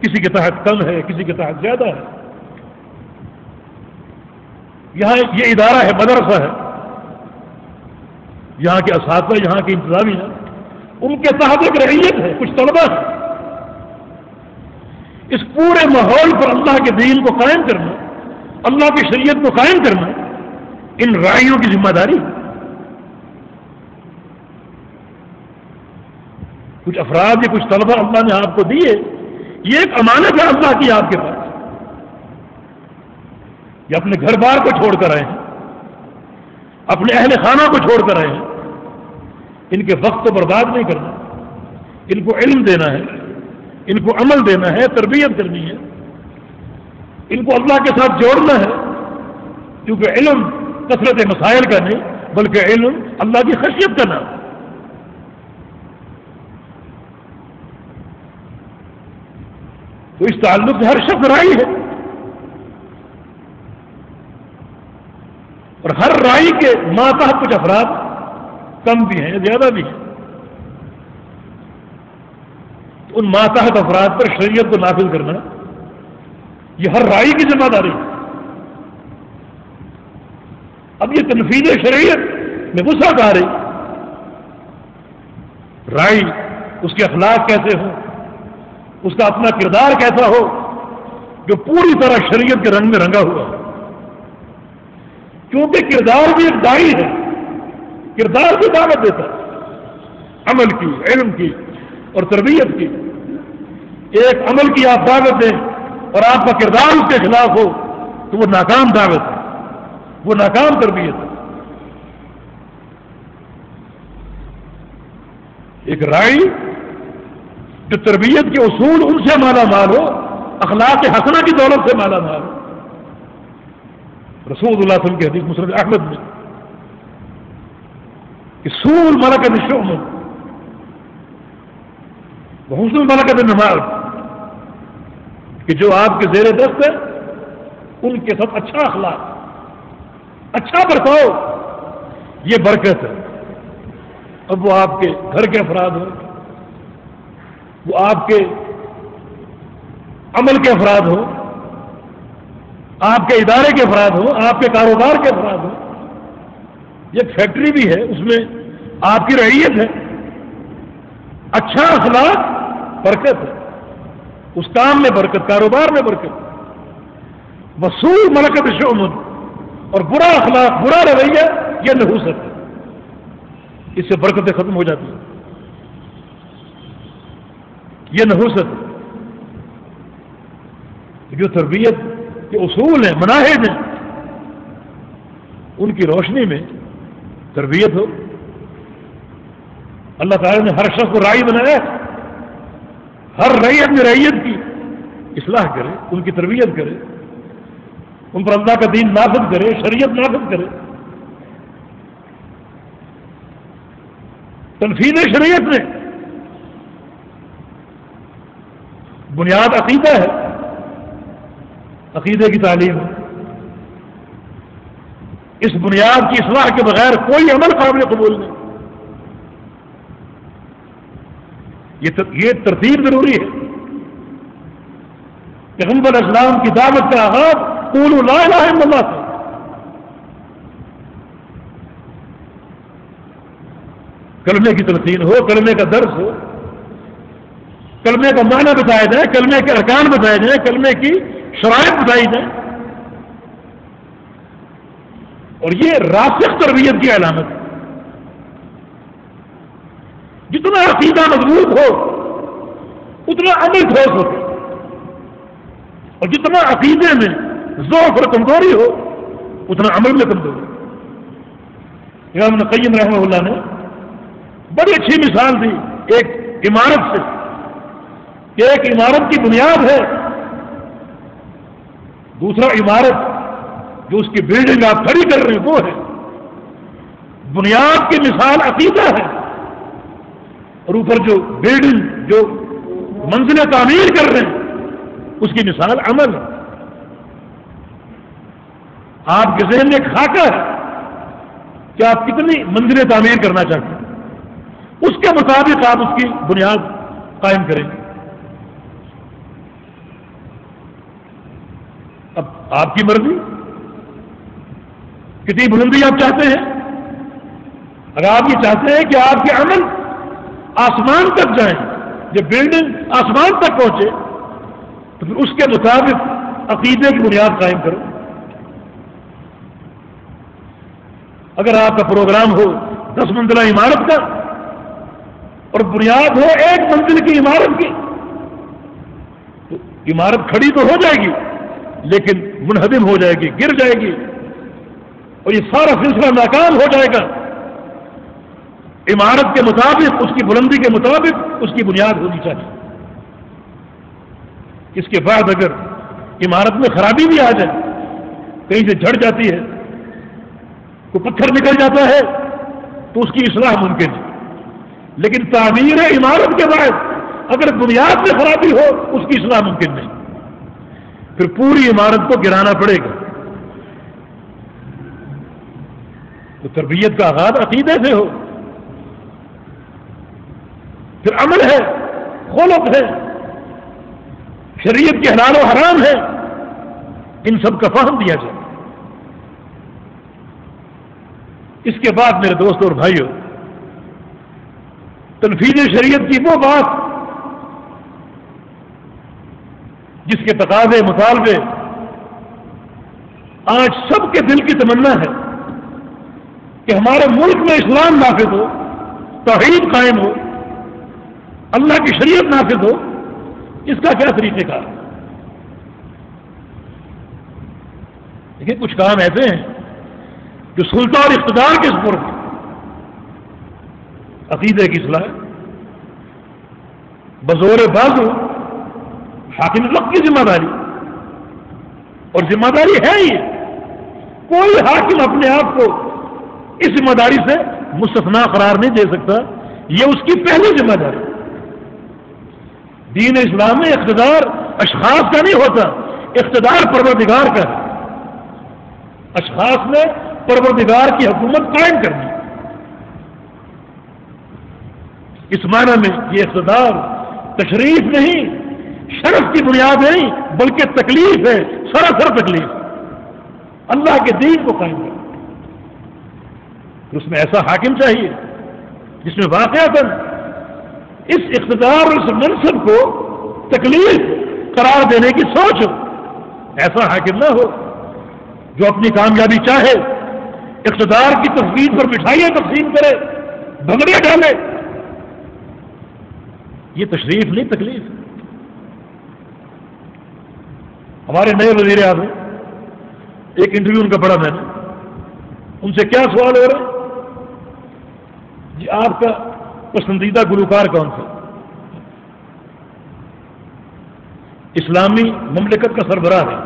کسی کے تحت کم ہے، کسی کے تحت زیادہ ہے۔ یہاں یہ ادارہ ہے، مدرسہ ہے، یہاں کے اساتذہ، یہاں کے انتظامی ہیں، ان کے تحت ایک رعیت ہے، کچھ طلبہ ہے۔ اس پورے ماحول پر اللہ کے دین کو قائم کرنا، اللہ کی شریعت کو قائم کرنا، ان راعیوں کی ذمہ داری۔ کچھ افراد یا کچھ طلبہ اللہ نے آپ کو دیے، یہ ایک امانت ہے اللہ کی آپ کے پاس۔ یہ اپنے گھر بار کو چھوڑ کر آئے ہیں، اپنے اہل خانہ کو چھوڑ کر آئے ہیں، ان کے وقت کو برباد نہیں کرنا، ان کو علم دینا ہے، ان کو عمل دینا ہے، تربیت کرنی ہے، ان کو اللہ کے ساتھ جوڑنا ہے، کیونکہ علم کثرت مسائل کا نہیں بلکہ علم اللہ کی خشیت کا نام۔ تو اس تعلق سے ہر شخص راعی ہے، اور ہر راعی کے ماتحت کچھ افراد کم بھی ہیں، زیادہ بھی ہیں، تو ان ماتحت افراد پر شریعت کو نافذ کرنا یہ ہر راعی کی ذمہ داری ہے۔ اب یہ تنفیذ شریعت میں وسعت آ رہی، راعی اس کے اخلاق کیسے ہوں، اس کا اپنا کردار کیسا ہو جو پوری طرح شریعت کے رنگ میں رنگا ہوا ہے، کیونکہ کردار بھی ایک داعی ہے، کردار بھی دعوت دیتا ہے، عمل کی، علم کی اور تربیت کی۔ ایک عمل کی آپ دعوت دیں اور آپ کا کردار اس کے خلاف ہو تو وہ ناکام دعوت ہے، وہ ناکام تربیت ہے۔ ایک راعی جو تربیت کے اصول ان سے مالا مال ہو، اخلاق حسنہ کی دولت سے مالا مال ہو۔ رسول اللہ صلی اللہ علیہ وسلم کی حدیث مسند احمد میں کہ سول ملکۃ الشؤم وحسن ملکۃ النمار، کہ جو آپ کے زیر دست ہے ان کے ساتھ اچھا اخلاق، اچھا برتاؤ، یہ برکت ہے۔ اب وہ آپ کے گھر کے افراد ہوں، وہ آپ کے عمل کے افراد ہوں، آپ کے ادارے کے افراد ہوں، آپ کے کاروبار کے افراد ہوں، یہ فیکٹری بھی ہے، اس میں آپ کی رعیت ہے، اچھا اخلاق برکت ہے، اس کام میں برکت، کاروبار میں برکت۔ وسوء ملکۃ الشؤم، اور برا اخلاق، برا رویہ یہ نحوست ہے، اس سے برکتیں ختم ہو جاتی ہیں. یہ نحوست جو تربیت کے اصول ہیں، مناہج ہیں، ان کی روشنی میں تربیت ہو. اللہ تعالیٰ نے ہر شخص کو راعی بنایا ہے، ہر رعی اپنی رعیت کی اصلاح کرے، ان کی تربیت کرے، ان پر اللہ کا دین نافذ کرے، شریعت نافذ کرے. تنفیذ شریعت میں بنیاد عقیدہ ہے، عقیدے کی تعلیم ہے. اس بنیاد کی اصلاح کے بغیر کوئی عمل قابل قبول نہیں. یہ ترتیب ضروری ہے. پیغمبر اسلام کی دعوت کا آغاز قولوا لا الہ الا اللہ سے. کلمے کی تلقین ہو، کلمے کا درس ہو، کلمے کا معنی بتایا جائے، کلمے کے ارکان بتائے جائیں، کلمے کی شرائط بتائی جائیں. اور یہ راسخ تربیت کی علامت ہے. جتنا عقیدہ مضبوط ہو اتنا عمل ٹھوس ہوتا ہے، اور جتنا عقیدے میں ضعف اور کمزوری ہو اتنا عمل میں کمزوری. امام ابن قیم رحمہ اللہ نے بڑی اچھی مثال دی ایک عمارت سے کہ ایک عمارت کی بنیاد ہے، دوسرا عمارت جو اس کی بلڈنگ آپ کھڑی کر رہے ہیں وہ ہے. بنیاد کی مثال عقیدہ ہے، اور اوپر جو بلڈنگ جو منزلیں تعمیر کر رہے ہیں اس کی مثال عمل ہے. آپ کے ذہن میں ایک خاکہ ہے کہ آپ کتنی منزلیں تعمیر کرنا چاہتے ہیں، اس کے مطابق آپ اس کی بنیاد قائم کریں گے. اب آپ کی مرضی کتنی بلندی آپ چاہتے ہیں. اگر آپ یہ چاہتے ہیں کہ آپ کے عمل آسمان تک جائیں، جب بلڈنگ آسمان تک پہنچے تو پھر اس کے مطابق عقیدے کی بنیاد قائم کرو. اگر آپ کا پروگرام ہو 10 منزلہ عمارت کا اور بنیاد ہو 1 منزل کی عمارت کی تو عمارت کھڑی تو ہو جائے گی لیکن منہدم ہو جائے گی، گر جائے گی، اور یہ سارا سلسلہ ناکام ہو جائے گا. عمارت کے مطابق، اس کی بلندی کے مطابق اس کی بنیاد ہونی چاہیے. اس کے بعد اگر عمارت میں خرابی بھی آ جائے، کہیں سے جھڑ جاتی ہے، کوئی پتھر نکل جاتا ہے تو اس کی اصلاح ممکن ہے. لیکن تعمیر عمارت کے بعد اگر بنیاد میں خرابی ہو اس کی اصلاح ممکن نہیں، پھر پوری عمارت کو گرانا پڑے گا. تو تربیت کا آغاز عقیدے سے ہو، پھر عمل ہے، خلق ہے، شریعت کے حلال و حرام ہے، ان سب کا فہم دیا جائے. اس کے بعد میرے دوستوں اور بھائیوں، تنفیذ شریعت کی وہ بات جس کے تقاضے مطالبے آج سب کے دل کی تمنا ہے کہ ہمارے ملک میں اسلام نافذ ہو، توحید قائم ہو، اللہ کی شریعت نافذ ہو. اس کا کیا طریقہ کار؟ لیکن کچھ کام ایسے ہیں جو سلطہ اور اقتدار کے سپرد ہیں. عقیدے کی اصلاح بزور بازو حاکم وقت کی ذمہ داری، اور ذمہ داری ہے ہی. کوئی حاکم اپنے آپ کو اس ذمہ داری سے مستثنا قرار نہیں دے سکتا، یہ اس کی پہلی ذمہ داری. دین اسلام میں اقتدار اشخاص کا نہیں ہوتا، اقتدار پروردگار کا ہے. اشخاص نے پروردگار کی حکومت قائم کرنی. اس معنی میں یہ اقتدار تشریف نہیں، شرف کی بنیاد نہیں، بلکہ تکلیف ہے، سراسر تکلیف. اللہ کے دین کو قائم کرنا، اس میں ایسا حاکم چاہیے جس میں واقعات اس اقتدار اور اس منصب کو تکلیف قرار دینے کی سوچ ہو. ایسا حاکم نہ ہو جو اپنی کامیابی چاہے، اقتدار کی تفویض پر مٹھائیاں تقسیم کرے، بھگڑے ڈالے. یہ تشریف نہیں، تکلیف. ہمارے نئے وزیر اعظم، ایک انٹرویو ان کا پڑھا میں نے، ان سے کیا سوال ہو رہا ہے جی آپ کا پسندیدہ گلوکار کون سا؟ اسلامی مملکت کا سربراہ ہے،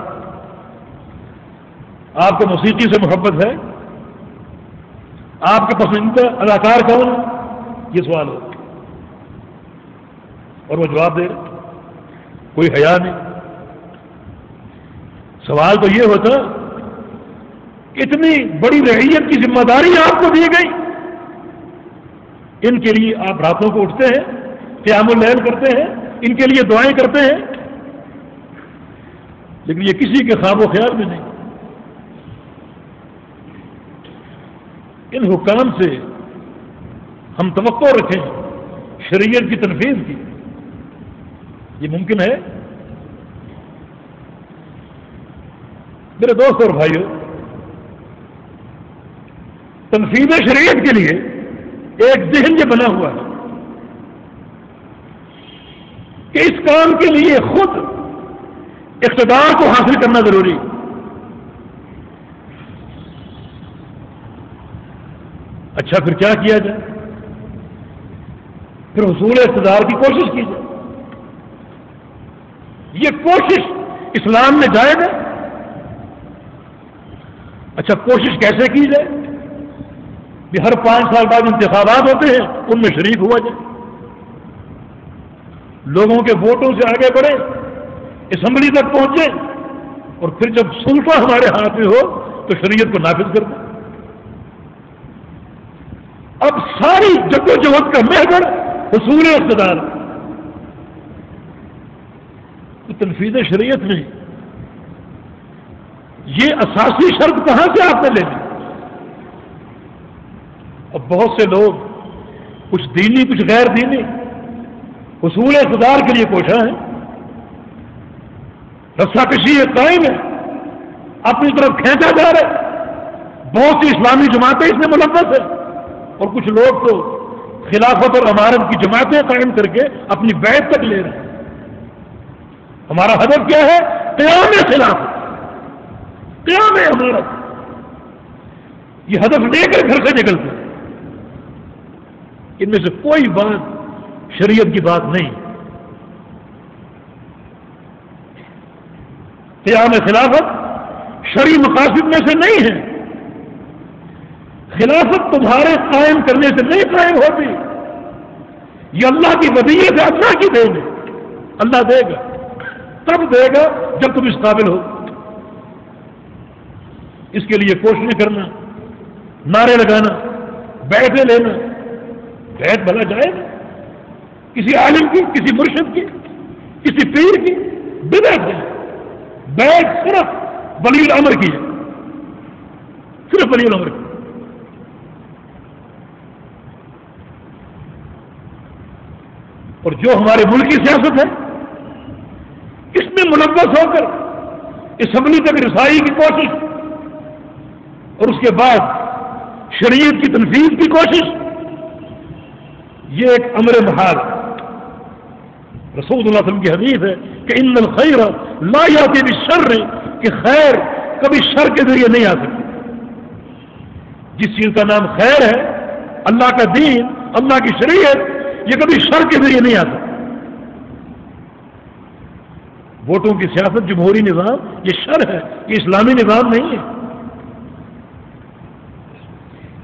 آپ کو موسیقی سے محبت ہے، آپ کا پسندیدہ اداکار کون ہے؟ یہ سوال ہو، اور وہ جواب دے رہے، کوئی حیا نہیں. سوال تو یہ ہوتا اتنی بڑی رعیت کی ذمہ داری آپ کو دی گئی، ان کے لیے آپ راتوں کو اٹھتے ہیں، قیام اللیل کرتے ہیں، ان کے لیے دعائیں کرتے ہیں، لیکن یہ کسی کے خواب و خیال میں نہیں. ان حکام سے ہم توقع رکھیں شریعت کی تنفیذ کی، یہ ممکن ہے؟ میرے دوست اور بھائیو، تنفیذ شریعت کے لیے ایک ذہن یہ بنا ہوا ہے کہ اس کام کے لیے خود اقتدار کو حاصل کرنا ضروری ہے. اچھا پھر کیا کیا جائے؟ پھر حصول اقتدار کی کوشش کی جائے. یہ کوشش اسلام میں جائز ہے. اچھا کوشش کیسے کی جائے؟ کہ ہر 5 سال بعد انتخابات ہوتے ہیں، ان میں شریک ہوا جائے، لوگوں کے ووٹوں سے آگے بڑھے، اسمبلی تک پہنچے، اور پھر جب سلطہ ہمارے ہاتھ میں ہو تو شریعت کو نافذ کر دیں. اب ساری جدوجہد کا محور حصول اقتدار. تنفیذ شریعت میں یہ اساسی شرط کہاں سے آپ نے لے لی؟ اب بہت سے لوگ کچھ دینی کچھ غیر دینی حصول اقتدار کے لیے کوشاں ہیں، رسا کشی قائم ہے، اپنی طرف کھینچا جا رہا ہے. بہت سی اسلامی جماعتیں اس میں ملوث ہیں، اور کچھ لوگ تو خلافت اور امارت کی جماعتیں قائم کر کے اپنی بیعت تک لے رہے ہیں. ہمارا ہدف کیا ہے؟ قیام خلافت، قیام امارت. یہ ہدف لے کر گھر سے نکلتے ہیں. ان میں سے کوئی بات شریعت کی بات نہیں. قیام خلافت شرعی مقاصد میں سے نہیں ہے. خلافت تمہارے قائم کرنے سے نہیں قائم ہوتی، یہ اللہ کی ودیعت ہے، اللہ کی دین ہے. اللہ دے گا، تب دے گا جب تم اس قابل ہو. اس کے لیے کوششیں کرنا، نعرے لگانا، بیعتیں لینا. بیعت بھلا جائے گا کسی عالم کی، کسی مرشد کی، کسی پیر کی بدعت ہے. بیعت صرف ولی الامر کی ہے، صرف ولی الامر کی. اور جو ہمارے ملک کی سیاست ہے اس میں ملوث ہو کر اسمبلی تک رسائی کی کوشش، اور اس کے بعد شریعت کی تنفیذ کی کوشش، یہ ایک امر محال. رسول اللہ علیہ وسلم کی حدیث ہے کہ ان الخیر لا یاتی بالشر، کہ خیر کبھی شر کے ذریعے نہیں آ سکتی. جس چیز کا نام خیر ہے، اللہ کا دین، اللہ کی شریعت، یہ کبھی شر کے ذریعے نہیں آ سکتی. ووٹوں کی سیاست، جمہوری نظام، یہ شر ہے، یہ اسلامی نظام نہیں ہے.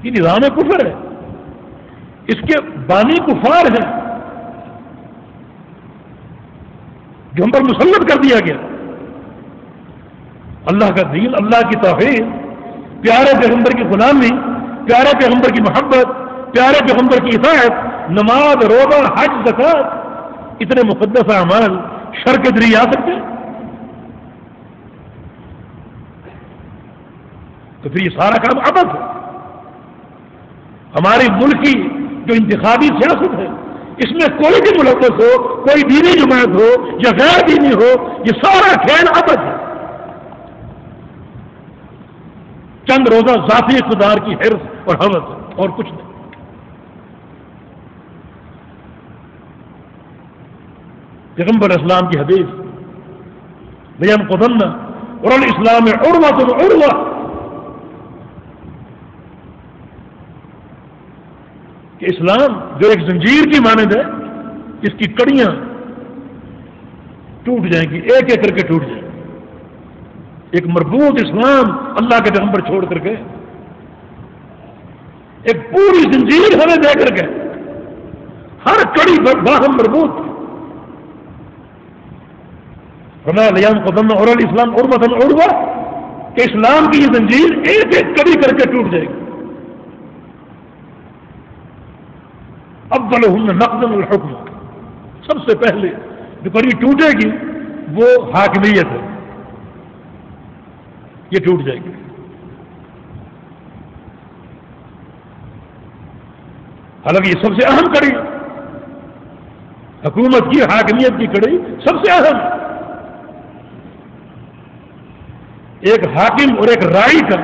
یہ نظام کفر ہے، اس کے بانی کفار ہیں جو ہم پر مسلط کر دیا گیا. اللہ کا دین، اللہ کی توحید، پیارے پیغمبر کی غلامی، پیارے پیغمبر کی محبت، پیارے پیغمبر کی اطاعت، نماز، روزہ، حج، زکات، اتنے مقدس اعمال شر کے ذریعے آ سکتے ہیں؟ تو پھر یہ سارا کام عبث ہے. ہمارے ملک کی جو انتخابی سیاست ہے، اس میں کوئی بھی ملوث ہو، کوئی دینی جماعت ہو یا غیر دینی ہو، یہ سارا کھیل عبث ہے. چند روزہ ذاتی اقتدار کی حرص اور ہوس ہے، اور کچھ نہیں. پیغمبر اسلام کی حدیث لینقضن اور الاسلام عروۃ عروہ، کہ اسلام جو ایک زنجیر کی مانند ہے، اس کی کڑیاں ٹوٹ جائیں گی، ایک ایک کر کے ٹوٹ جائیں گی۔ ایک مربوط اسلام اللہ کے پیغمبر چھوڑ کر کے ایک پوری زنجیر ہمیں دے کر کے ہر کڑی باہم مربوط، فرمایا لینقضن اور الاسلام عروۃ عروہ، کہ اسلام کی یہ زنجیر ایک ایک کڑی کر کے ٹوٹ جائے گی۔ اولہن نقض الحکم، سب سے پہلے جو کڑی ٹوٹے گی وہ حاکمیت ہے، یہ ٹوٹ جائے گی۔ حالانکہ یہ سب سے اہم کڑی، حکومت کی حاکمیت کی کڑی سب سے اہم۔ ایک حاکم اور ایک رائی کا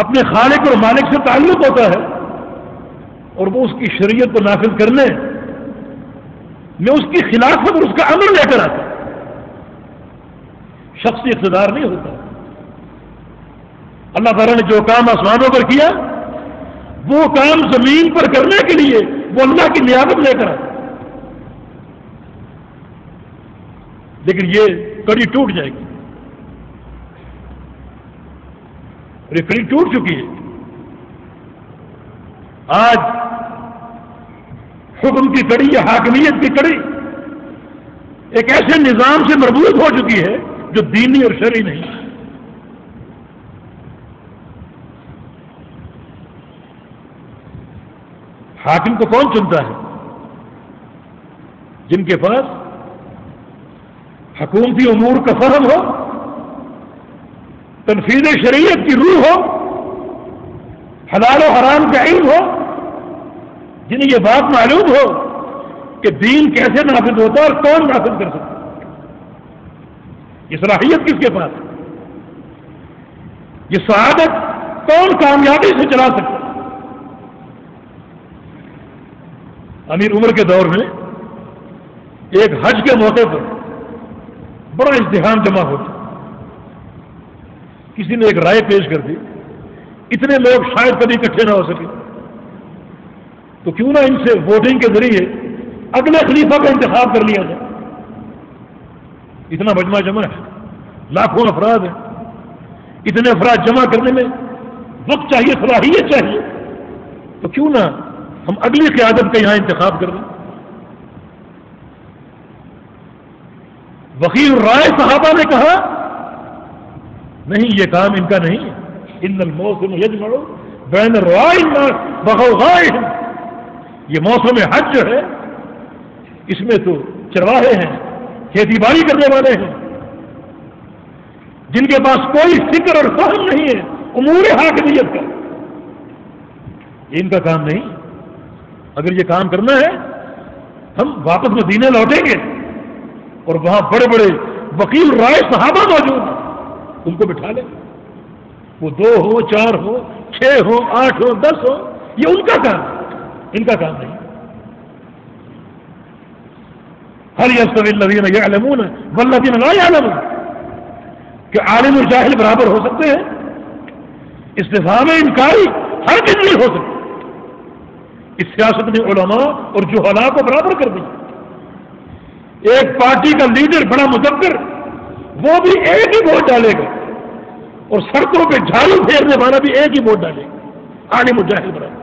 اپنے خالق اور مالک سے تعلق ہوتا ہے، اور وہ اس کی شریعت کو نافذ کرنے میں اس کی خلافت اور اس کا امر لے کر آتا ہے، شخصی اقتدار نہیں ہوتا۔ اللہ تعالیٰ نے جو کام آسمانوں پر کیا وہ کام زمین پر کرنے کے لیے وہ اللہ کی نیابت لے کر آتا ہے، لیکن یہ کڑی ٹوٹ جائے گی، اور یہ کڑی ٹوٹ چکی ہے۔ آج حکم کی کڑی یا حاکمیت کی کڑی ایک ایسے نظام سے مربوط ہو چکی ہے جو دینی اور شرعی نہیں۔ حاکم کو کون چنتا ہے؟ جن کے پاس حکومتی امور کا فہم ہو، تنفیذ شریعت کی روح ہو، حلال و حرام کا علم ہو، جنہیں یہ بات معلوم ہو کہ دین کیسے نافذ ہوتا ہے اور کون نافذ کر سکتا ہے۔ یہ صلاحیت کس کے پاس ہے؟ یہ سعادت کون کامیابی سے چلا سکتا ہے؟ امیر عمر کے دور میں ایک حج کے موقع پر بڑا ازدحام جمع ہوتا، کسی نے ایک رائے پیش کر دی، اتنے لوگ شاید کبھی اکٹھے نہ ہو سکے، تو کیوں نہ ان سے ووٹنگ کے ذریعے اگلے خلیفہ کا انتخاب کر لیا جائے۔ اتنا مجمع جمع ہے، لاکھوں افراد ہیں، اتنے افراد جمع کرنے میں وقت چاہیے، صلاحیت چاہیے، تو کیوں نہ ہم اگلی قیادت کا یہاں انتخاب کر لیں۔ وکیل رائے صحابہ نے کہا نہیں، یہ کام ان کا نہیں ہے، ان الموسم یجمع بین الرعاء وغوغائهم، یہ موسم حج جو ہے اس میں تو چرواہے ہیں، کھیتی باڑی کرنے والے ہیں، جن کے پاس کوئی فکر اور فہم نہیں ہے امور حاکمیت کا، یہ ان کا کام نہیں۔ اگر یہ کام کرنا ہے ہم واپس مدینے لوٹیں گے اور وہاں بڑے بڑے وکیل رائے صحابہ موجود ہیں، ان کو بٹھا لیں، وہ 2 ہو 4 ہو 6 ہو 8 ہو 10 ہو، یہ ان کا کام ہے، ان کا کام نہیں۔ هل يستوي الذين يعلمون والذين لا يعلمون، کہ عالم اور جاہل برابر ہو سکتے ہیں؟ استفہام انکاری ہر دن نہیں ہو سکتا۔ اس سیاست نے علماء اور جہلاء کو برابر کر دیا۔ ایک پارٹی کا لیڈر بڑا مدبر، وہ بھی ایک ہی ووٹ ڈالے گا، اور سڑکوں پہ جھاڑو پھیرنے والا بھی ایک ہی ووٹ ڈالے گا، عالم و جاہل برابر۔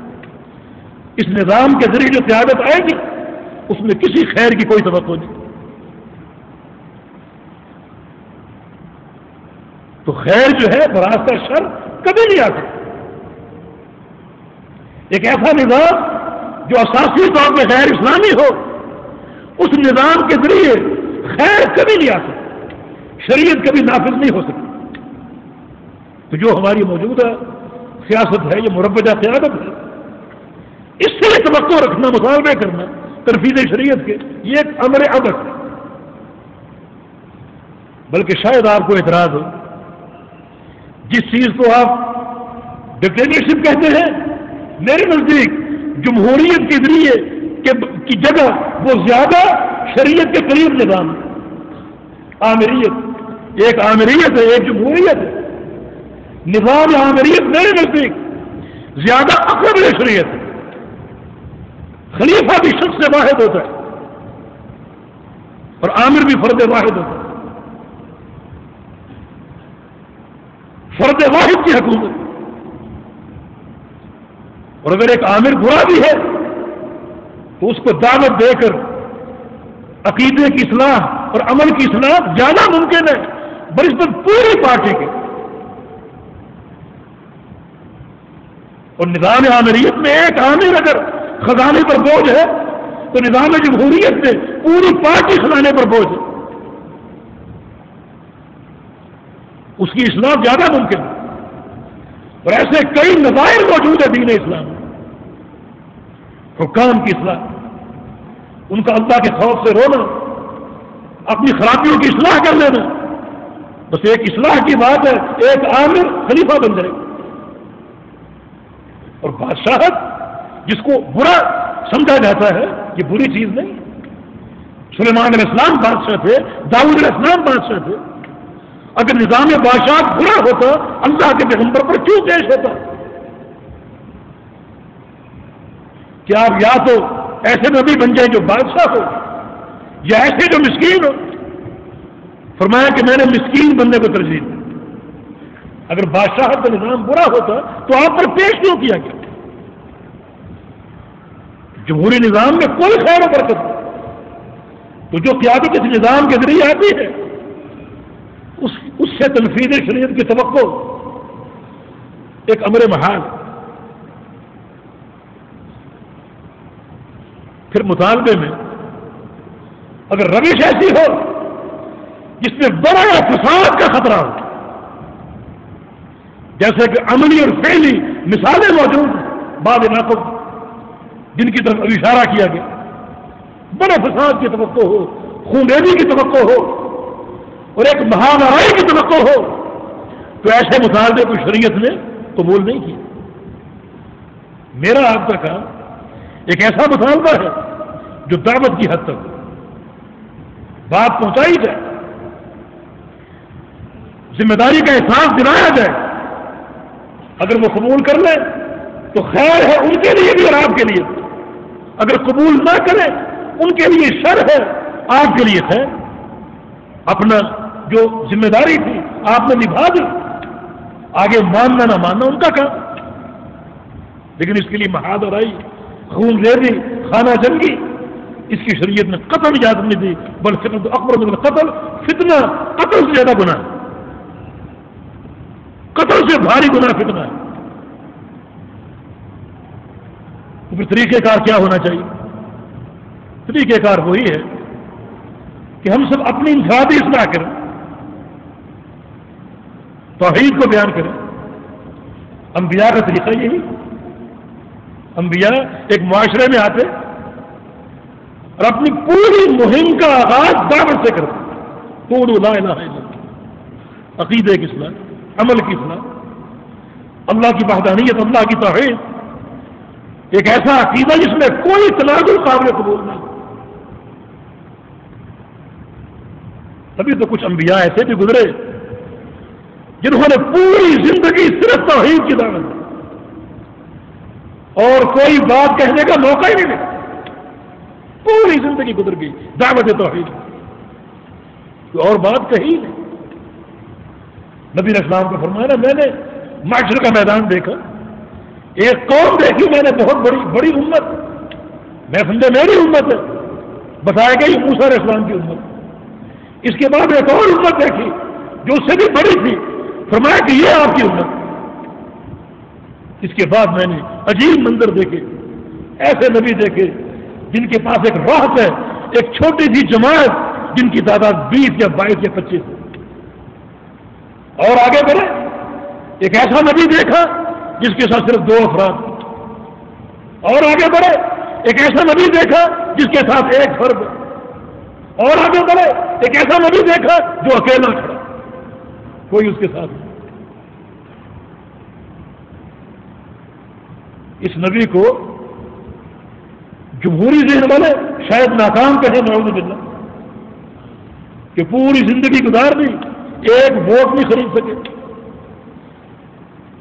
اس نظام کے ذریعے جو قیادت آئے گی اس میں کسی خیر کی کوئی توقع نہیں، تو خیر جو ہے براستہ شر کبھی نہیں آ سکتا۔ ایک ایسا نظام جو اساسی طور پہ غیر اسلامی ہو، اس نظام کے ذریعے خیر کبھی نہیں آ سکتی، شریعت کبھی نافذ نہیں ہو سکتی۔ تو جو ہماری موجودہ سیاست ہے یہ مربجہ قیادت ہے، اس سے توقع رکھنا، مطالبے کرنا تنفیذ شریعت کے، یہ ایک امر عبث ہے۔ بلکہ شاید آپ کو اعتراض ہو، جس چیز کو آپ ڈکٹیٹرشپ کہتے ہیں، میرے نزدیک جمہوریت کے ذریعے کی جگہ وہ زیادہ شریعت کے قریب نظام ہے۔ آمریت، ایک آمریت ہے، ایک جمہوریت ہے۔ نظام آمریت میرے نزدیک زیادہ اقرب شریعت ہے۔ خلیفہ بھی شخص سے واحد ہوتا ہے اور آمر بھی فرد واحد ہوتا ہے۔ فرد واحد کی حکومت، اور اگر ایک آمر برا بھی ہے تو اس کو دعوت دے کر عقیدے کی اصلاح اور عمل کی اصلاح زیادہ ممکن ہے بنسبت پوری پارٹی کی۔ اور نظام آمریت میں ایک آمر اگر خزانے پر بوجھ ہے تو نظام جمہوریت میں پوری پارٹی خزانے پر بوجھ ہے، اس کی اصلاح زیادہ ممکن ہے۔ اور ایسے کئی نظائر موجود ہیں دین اسلام میں۔ حکام کی اصلاح، ان کا اللہ کے خوف سے رونا، اپنی خرابیوں کی اصلاح کر لینا، بس ایک اصلاح کی بات ہے، ایک عامر خلیفہ بن جائے۔ اور بادشاہت جس کو برا سمجھا جاتا ہے یہ بری چیز نہیں۔ سلیمان علیہ السلام بادشاہ تھے، داؤد علیہ السلام بادشاہ تھے۔ اگر نظام بادشاہ برا ہوتا اللہ کے پیغمبر پر کیوں پیش ہوتا؟ کہ آپ یا تو ایسے نبی بن جائیں جو بادشاہ ہو یا ایسے جو مسکین ہو۔ فرمایا کہ میں نے مسکین بننے کو ترجیح دی۔ اگر بادشاہت کا نظام برا ہوتا تو آپ پر پیش کیوں کیا گیا؟ جمہوری نظام میں کوئی خیر و برکت نہیں، تو جو قیادت اس نظام کے ذریعے آتی ہے اس سے تنفیذ شریعت کی توقع ایک امر محال۔ پھر مطالبے میں اگر روش ایسی ہو جس میں بڑا فساد کا خطرہ ہو، جیسے کہ عملی اور فعلی مثالیں موجود ہیں بعض علاقوں جن کی طرف ابھی اشارہ کیا گیا، بڑے فساد کی توقع ہو، خونریزی کی توقع ہو اور ایک مہامارائی کی توقع ہو، تو ایسے مطالبے کو شریعت نے قبول نہیں کیا۔ میرا آپ کا کام ایک ایسا مطالبہ ہے جو دعوت کی حد تک بات پہنچائی جائے، ذمہ داری کا احساس دلایا جائے۔ اگر وہ قبول کر لیں تو خیر ہے ان کے لیے بھی اور آپ کے لیے، اگر قبول نہ کریں ان کے لیے شر ہے، آپ کے لیے خیر۔ اپنا جو ذمہ داری تھی آپ نے نبھا دی، آگے ماننا نہ ماننا ان کا کام، لیکن اس کے لیے مہادرائی، خون ریزی، خانہ جنگی اس کی شریعت نے قتل اجازت نہیں دی، بلکہ اکبر من القتل، فتنہ قتل سے زیادہ گناہ ہے، قتل سے بھاری گناہ فتنہ ہے۔ تو پھر طریقہ کار کیا ہونا چاہیے؟ طریقہ کار وہی ہے کہ ہم سب اپنی انفرادی اصلاح کریں، توحید کو بیان کریں۔ انبیاء کا طریقہ یہی، انبیاء ایک معاشرے میں آتے اور اپنی پوری مہم کا آغاز دعوت سے کرتے، قولوا لا الہ الا اللہ، عقیدے کی اصلاح، عمل کی اصلاح، اللہ کی وحدانیت، اللہ کی توحید، ایک ایسا عقیدہ جس میں کوئی تنازع قابل قبول نہیں۔ تبھی تو کچھ انبیاء ایسے بھی گزرے جنہوں نے پوری زندگی صرف توحید کی دعوت دی اور کوئی بات کہنے کا موقع ہی نہیں ملا، پوری زندگی گزر گئی دعوت توحید، کوئی اور بات کہی نہیں۔ نبی علیہ السلام کو فرمایا، میں نے معاشر کا میدان دیکھا، ایک قوم دیکھی میں نے بہت بڑی امت، میں سمجھا میری امت ہے، بتایا گئی موسیٰ علیہ السلام کی امت۔ اس کے بعد ایک اور امت دیکھی جو اس سے بھی بڑی تھی، فرمایا کہ یہ آپ کی امت۔ اس کے بعد میں نے عجیب منظر دیکھے، ایسے نبی دیکھے جن کے پاس ایک راحت ہے، ایک چھوٹی سی جماعت جن کی تعداد 20 یا 22 یا 25 ہے۔ اور آگے بڑھے، ایک ایسا نبی دیکھا جس کے ساتھ صرف 2 افراد، اور آگے بڑھے ایک ایسا نبی دیکھا جس کے ساتھ 1 فرد، اور آگے بڑھے ایک ایسا نبی دیکھا جو اکیلا کھڑا، کوئی اس کے ساتھ نہیں۔ اس نبی کو جو جمہوری ذہن والے شاید ناکام کہیں نعوذ باللہ کہ پوری زندگی گزار دی ایک ووٹ نہیں خرید سکے،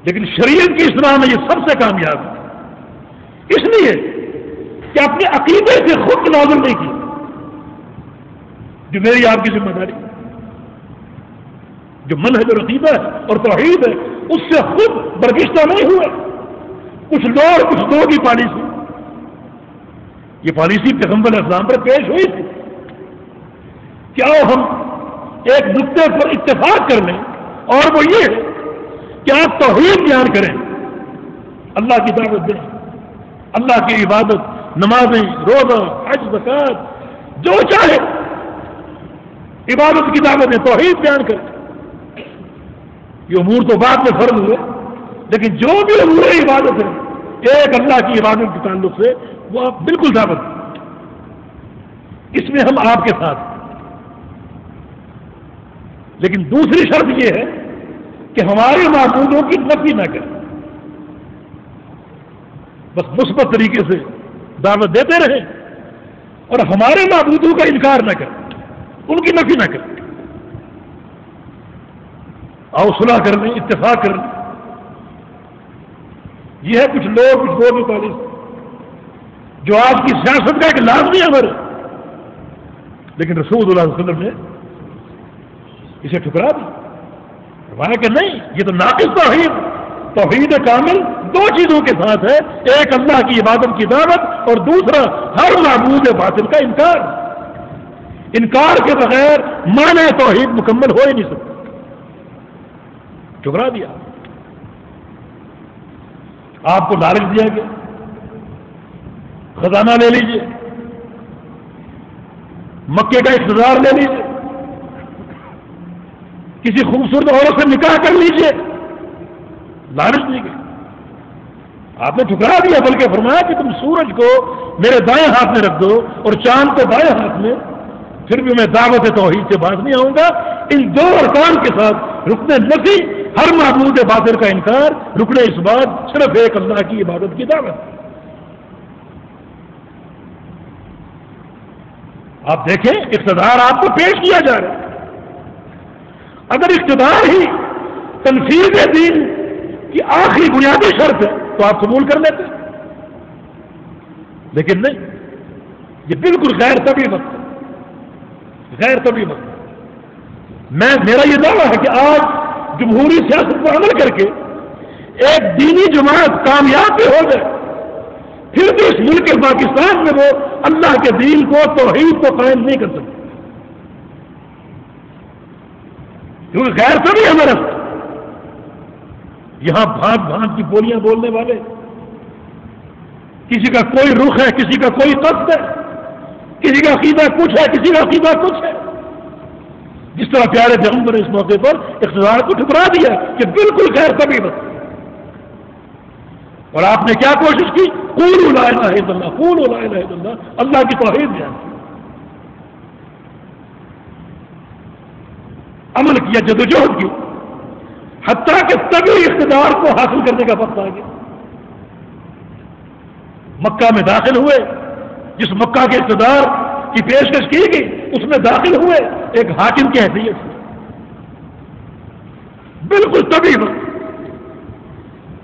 لیکن شریعت کی اصلاح میں یہ سب سے کامیاب ہے، اس لیے کہ اپنے عقیدے سے خود تنازل نہیں کی، جو میری آپ کی ذمہ داری، جو منہج اور عقیدہ ہے اور توحید ہے اس سے خود برگشتہ نہیں ہوئے، کچھ لو اور کچھ دو کی پالیسی، یہ پالیسی پیغمبر اسلام پر پیش ہوئی تھی، کیا ہم ایک نقطے پر اتفاق کر لیں اور وہ یہ ہے کہ آپ توحید بیان کریں، اللہ کی دعوت دیں، اللہ کی عبادت، نمازیں، روزہ، حج، زکوٰۃ، جو چاہے عبادت کی دعوت دیں، توحید بیان کریں۔ یہ امور تو بعد میں فرض ہوئے، لیکن جو بھی امور عبادت ہے ایک اللہ کی عبادت کے تعلق سے وہ آپ بالکل دعوت دیں، اس میں ہم آپ کے ساتھ، لیکن دوسری شرط یہ ہے کہ ہمارے معبودوں کی نفی نہ کریں، بس مثبت طریقے سے دعوت دیتے رہیں اور ہمارے معبودوں کا انکار نہ کریں، ان کی نفی نہ کریں، آؤ صلح کر لیں، اتفاق کر لیں، یہ ہے کچھ لوگ کچھ لوگ کی پالیسی جو آج کی سیاست کا ایک لازمی امر ہے، لیکن رسول اللہ صلی اللہ علیہ وسلم نے اسے ٹھکرا دی، فرمایا کہ نہیں، یہ تو ناقص توحید کامل دو چیزوں کے ساتھ ہے، ایک اللہ کی عبادت کی دعوت اور دوسرا ہر معبود باطل کا انکار، انکار کے بغیر معنی توحید مکمل ہو ہی نہیں سکتا، ٹھکرا دیا، آپ کو لالچ دیا گیا، خزانہ لے لیجئے، مکے کا اقتدار لے لیجئے، کسی خوبصورت عورت سے نکاح کر لیجئے، لالچ دی گئی، آپ نے ٹھکرا دیا، بلکہ فرمایا کہ تم سورج کو میرے دائیں ہاتھ میں رکھ دو اور چاند کو بائیں ہاتھ میں، پھر بھی میں دعوت توحید سے باز نہیں آؤں گا، ان دو ارکان کے ساتھ رکن نفی ہر معبود باطل کا انکار، رکن اس بات صرف ایک اللہ کی عبادت کی دعوت۔ آپ دیکھیں اقتدار آپ کو پیش کیا جا رہا ہے، اگر اقتدار ہی تنفیذ دین کی آخری بنیادی شرط ہے تو آپ قبول کر لیتے، لیکن نہیں، یہ بالکل غیر طبی وقت ہے، غیر طبی وقت ہے۔ میرا یہ دعویٰ ہے کہ آج جمہوری سیاست پر عمل کر کے ایک دینی جماعت کامیاب بھی ہو جائے، پھر بھی اس ملک پاکستان میں وہ اللہ کے دین کو، توحید کو قائم نہیں کر سکتے، کیونکہ غیر طبی ہمارا یہاں بھانت بھانت کی بولیاں بولنے والے، کسی کا کوئی رخ ہے، کسی کا کوئی قصد ہے، کسی کا عقیدہ کچھ ہے، کسی کا عقیدہ کچھ ہے، جس طرح پیارے پیغمبر نے اس موقع پر اقتدار کو ٹھکرا دیا کہ بالکل غیر طبی بات، اور آپ نے کیا کوشش کی؟ قولوا لا الہ الا اللہ، قولوا لا الہ الا اللہ، اللہ کی توحید بیان کی، عمل کیا، جدوجہد کی، حتیٰ کہ طبی اقتدار کو حاصل کرنے کا وقت آ گیا، مکہ میں داخل ہوئے، جس مکہ کے اقتدار کی پیشکش کی گئی اس میں داخل ہوئے ایک حاکم کی حیثیت سے، بالکل طبی وقت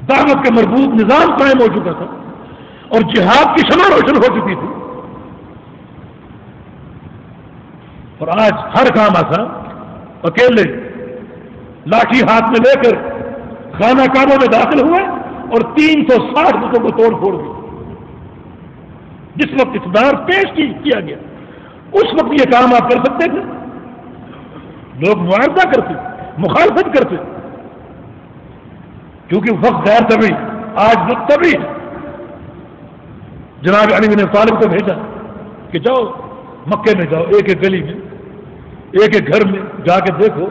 دعوت کا مربوط نظام قائم ہو چکا تھا اور جہاد کی شمع روشن ہو چکی تھی، اور آج ہر کام آسان، اکیلے لاٹھی ہاتھ میں لے کر خانہ کعبہ میں داخل ہوئے اور 360 بتوں کو توڑ پھوڑ دی، جس وقت اقتدار پیش کیا گیا اس وقت یہ کام آپ کر سکتے تھے، لوگ معاہدہ کرتے، مخالفت کرتے، کیونکہ وقت غیر طبی، آج وقت طبی ہے۔ جناب علی بن طالب کو بھیجا کہ جاؤ مکے میں، جاؤ ایک ایک گلی میں، ایک ایک گھر میں جا کے دیکھو،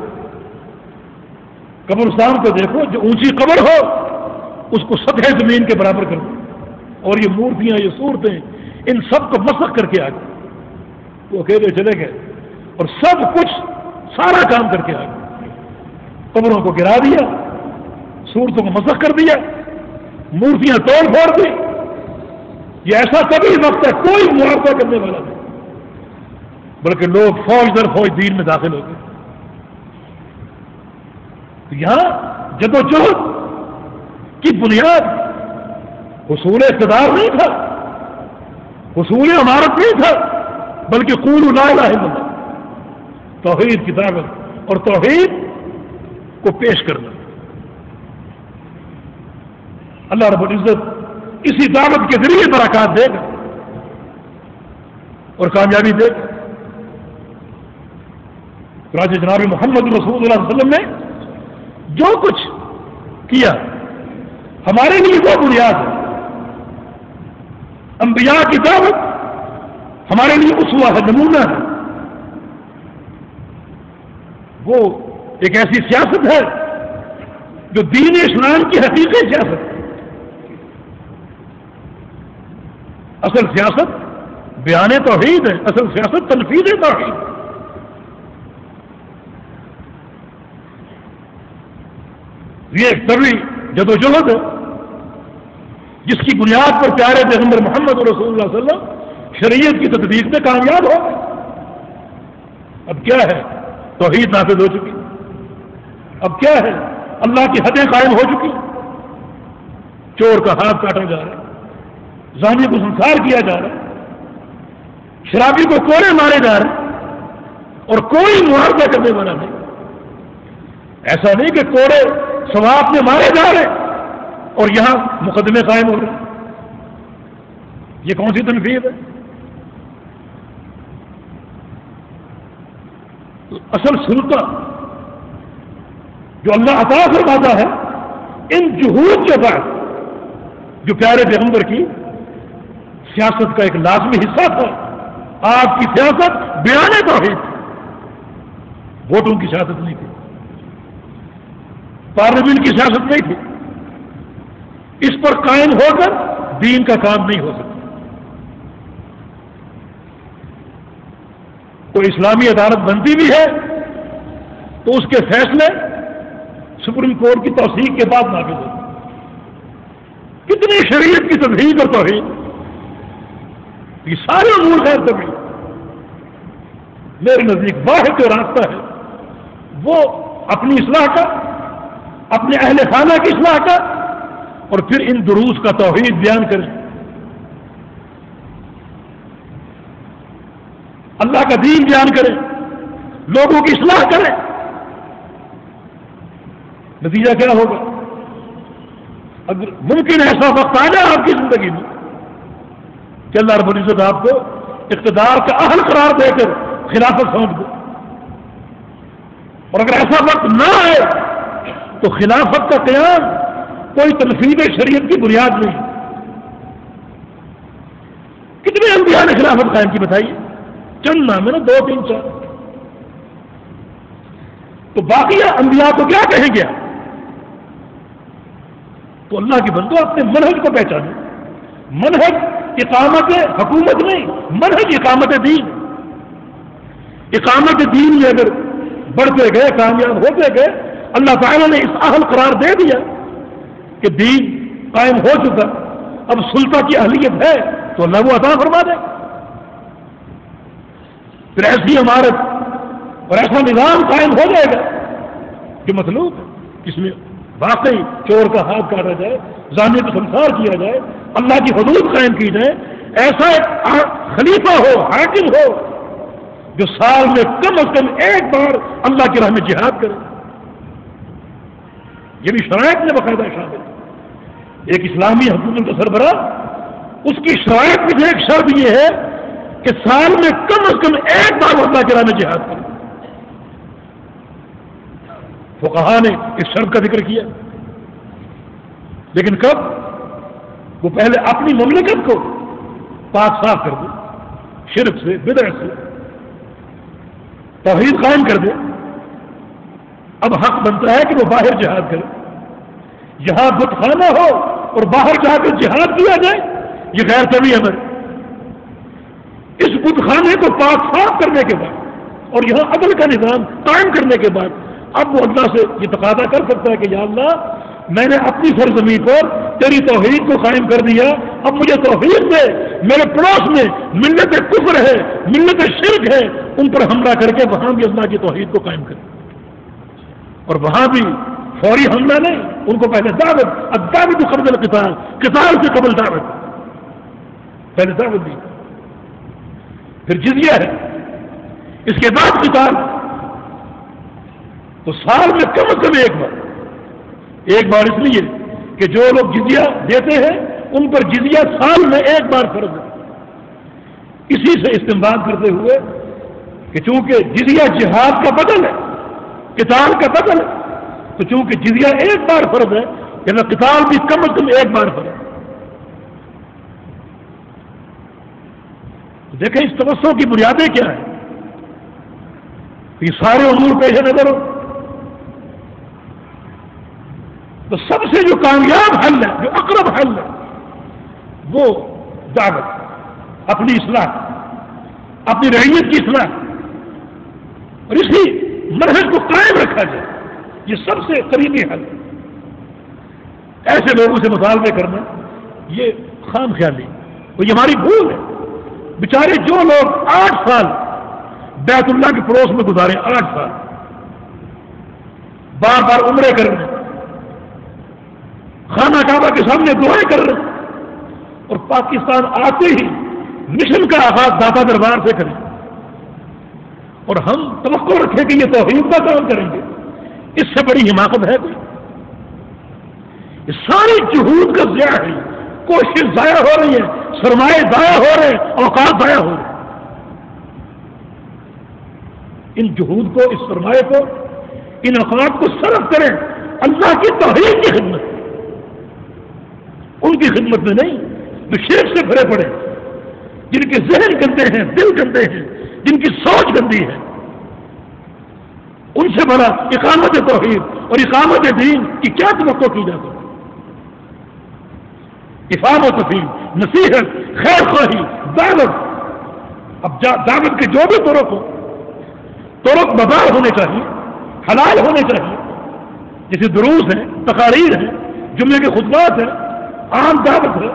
قبرستان کو دیکھو، جو اونچی قبر ہو اس کو سطح زمین کے برابر کر دو، اور یہ مورتیاں، یہ صورتیں، ان سب کو مسخ کر کے آ گئے، وہ اکیلے چلے گئے اور سب کچھ سارا کام کر کے آ گئے، قبروں کو گرا دیا، صورتوں کو مسخ کر دیا، مورتیاں توڑ پھوڑ دی، یہ ایسا کبھی وقت ہے کوئی معاوضہ کرنے والا نہیں، بلکہ لوگ فوج در فوج دین میں داخل ہو گئے. تو یہاں جدوجہد کی بنیاد حصول اقتدار نہیں تھا، حصول عمارت نہیں تھا، بلکہ قولوا لا الہ الا اللہ، توحید کی دعوت اور توحید کو پیش کرنا. اللہ رب العزت اسی دعوت کے ذریعے برکات دے گا اور کامیابی دے گا. راجہ جناب محمد رسول اللہ صلی اللہ علیہ وسلم نے جو کچھ کیا ہمارے لیے وہ بنیاد ہے. انبیاء کی دعوت ہمارے لیے اسوہ ہے، نمونہ ہے. وہ ایک ایسی سیاست ہے جو دین اسلام کی حقیقی سیاست ہے. اصل سیاست بیان توحید ہے، اصل سیاست تنفیذ توحید. یہ ایک طویل جدوجہد ہے جس کی بنیاد پر پیارے پیغمبر محمد رسول اللہ صلی اللہ علیہ وسلم شریعت کی تطبیق میں کامیاب ہو گئے. اب کیا ہے؟ توحید نافذ ہو چکی. اب کیا ہے؟ اللہ کی حدیں قائم ہو چکی. چور کا ہاتھ کاٹا جا رہا ہے، زانی کو سنسار کیا جا رہا ہے، شرابی کو کوڑے مارے جا رہے ہیں اور کوئی معاوضہ کرنے والا نہیں. ایسا نہیں کہ کوڑے ثواب میں مارے جا رہے ہیں اور یہاں مقدمے قائم ہو رہے ہیں. یہ کون سی تنفیذ ہے؟ اصل سلطہ جو اللہ عطا فرماتا ہے ان جہود کے بعد جو پیارے پیغمبر کی سیاست کا ایک لازمی حصہ تھا. آپ کی سیاست بیان توحید تھی، ووٹوں کی سیاست نہیں تھی، پارلیمنٹ کی سیاست نہیں تھی. اس پر قائم ہو کر دین کا کام نہیں ہو سکتا. کوئی اسلامی عدالت بنتی بھی ہے تو اس کے فیصلے سپریم کورٹ کی توثیق کے بعد نافذ ہوتے. کتنی شریعت کی تدہیق اور توحید، یہ سارے امور غیر طبیعی. میرے نزدیک واحد جو راستہ ہے وہ اپنی اصلاح کا، اپنے اہل خانہ کی اصلاح کا، اور پھر ان دروس کا توحید بیان کریں. اللہ کا دین بیان کریں، لوگوں کی اصلاح کریں. نتیجہ کیا ہوگا؟ اگر ممکن ایسا وقت آ جائے آپ کی زندگی میں کہ اللہ رب العزت آپ کو اقتدار کا اہل قرار دے کر خلافت سونپ دے، اور اگر ایسا وقت نہ آئے تو خلافت کا قیام کوئی تنفیذ شریعت کی بنیاد نہیں. کتنے انبیاء نے خلافت قائم کی بتائیے؟ چند نام ہے نا، 2 3 4. تو باقی انبیاء کو کیا کہیں گیا؟ تو اللہ کی بندو اپنے منہج کو پہچانے. منہج اقامت حکومت نہیں، منہج اقامت دین. اقامت دین میں اگر بڑھتے گئے، کامیاب ہوتے گئے، اللہ تعالیٰ نے اس اہل قرار دے دیا کہ دین قائم ہو چکا، اب سلطہ کی اہلیت ہے تو اللہ وہ عطا فرما دے. پھر ایسی عمارت اور ایسا نظام قائم ہو جائے گا جو مطلوب ہے، جس میں واقعی چور کا ہاتھ کاٹا جائے، زانی کو سنسار کیا جائے، اللہ کی حدود قائم کی جائے. ایسا ایک خلیفہ ہو، حاکم ہو جو سال میں کم از کم ایک بار اللہ کی راہ میں جہاد کرے. یہ بھی شرائط میں باقاعدہ شامل ہے. ایک اسلامی حکومت کا سربراہ، اس کی شرائط میں سے ایک شرط یہ ہے کہ سال میں کم از کم ایک بار اللہ کی راہ میں جہاد کرے. فقہا نے اس شرط کا ذکر کیا، لیکن کب؟ وہ پہلے اپنی مملکت کو پاک صاف کر دے، شرک سے، بدعت سے، توحید قائم کر دے. اب حق بنتا ہے کہ وہ باہر جہاد کرے. یہاں بت خانہ ہو اور باہر جا کر جہاد کیا جائے، یہ غیر طبیعی عمل. اس بت خانے کو پاک صاف کرنے کے بعد اور یہاں عدل کا نظام قائم کرنے کے بعد اب وہ اللہ سے یہ تقاضا کر سکتا ہے کہ یا اللہ، میں نے اپنی سرزمین پر تیری توحید کو قائم کر دیا، اب مجھے توحید دے. میرے پڑوس میں ملت کفر ہے, ملت شرک ہے, ان پر حملہ کر کے وہاں بھی اللہ کی توحید کو قائم کرے. اور وہاں بھی فوری حملہ نہیں, ان کو پہلے دعوت, اب دعوت قبل القتال, قتال سے قبل دعوت, پہلے دعوت دی, پھر جزیہ ہے, اس کے بعد قتال. تو سال میں کم از کم ایک بار اس لیے کہ جو لوگ جزیہ دیتے ہیں ان پر جزیہ سال میں ایک بار فرض ہے. اسی سے استنباط کرتے ہوئے کہ چونکہ جزیہ جہاد کا بدل ہے, قتال کا بدل ہے, تو چونکہ جزیہ ایک بار فرض ہے کہ قتال بھی کم از کم ایک بار فرض ہے. دیکھیں اس توسع کی بنیادیں کیا ہیں. یہ سارے امور پیش نظر ہو تو سب سے جو کامیاب حل ہے, جو اقرب حل ہے, وہ دعوت, اپنی اصلاح, اپنی رعیت کی اصلاح, اور اسی منہج کو قائم رکھا جائے. یہ سب سے قریبی حل ہے. ایسے لوگوں سے مطالبے کرنا یہ خام خیالی, وہ یہ ہماری بھول ہے. بیچارے جو لوگ 8 سال بیت اللہ کے پڑوس میں گزارے, 8 سال بار بار عمرے کر رہے ہیں, خانہ کعبہ کے سامنے دعائیں کر رہے ہیں, اور پاکستان آتے ہی مشن کا آغاز داتا دربار سے کریں, اور ہم توقع رکھیں کہ یہ توحید کا کام کریں گے, اس سے بڑی حماقت ہے کوئی؟ یہ ساری جہود کا ضیاع ہے, کوشش ضائع ہو رہی ہے, سرمایہ ضائع ہو رہے ہیں, اوقات ضائع ہو رہے ہیں. ان جہود کو, اس سرمایہ کو, ان اوقات کو صرف کریں اللہ کی توحید کی خدمت, ان کی خدمت میں نہیں جو شرک سے بھرے پڑے, جن کے ذہن گندے ہیں, دل گندے ہیں, جن کی سوچ گندی ہے. ان سے بڑا اقامت توحید اور اقامت دین کی کیا توقع کی جا سکتی؟ افہام و تفہیم, نصیحت, خیر خواہی, دعوت. اب دعوت کے جو بھی طرق ہو, طرق مباح ہونے چاہیے, حلال ہونے چاہیے, جیسے دروس ہیں, تقاریر ہیں, جمعے کے خطبات ہیں, عام دعوت ہے,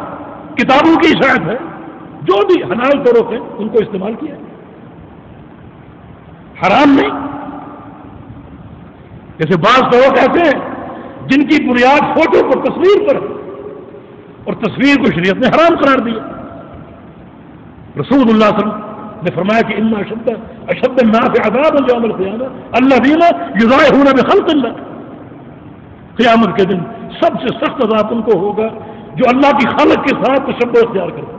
کتابوں کی اشاعت ہے, جو بھی حلال طرق ہیں ان کو استعمال کیا, حرام نہیں. جیسے بعض طرق ایسے ہیں جن کی بنیاد فوٹو پر, تصویر پر ہے, اور تصویر کو شریعت نے حرام قرار دیا. رسول اللہ صلی اللہ علیہ وسلم نے فرمایا کہ ان اشد الناس عذابا یوم القیامہ الذین یضاہون بخلق اللہ. قیامت کے دن سب سے سخت عذاب ان کو ہوگا جو اللہ کی خلق کے ساتھ تشبہ اختیار کرے.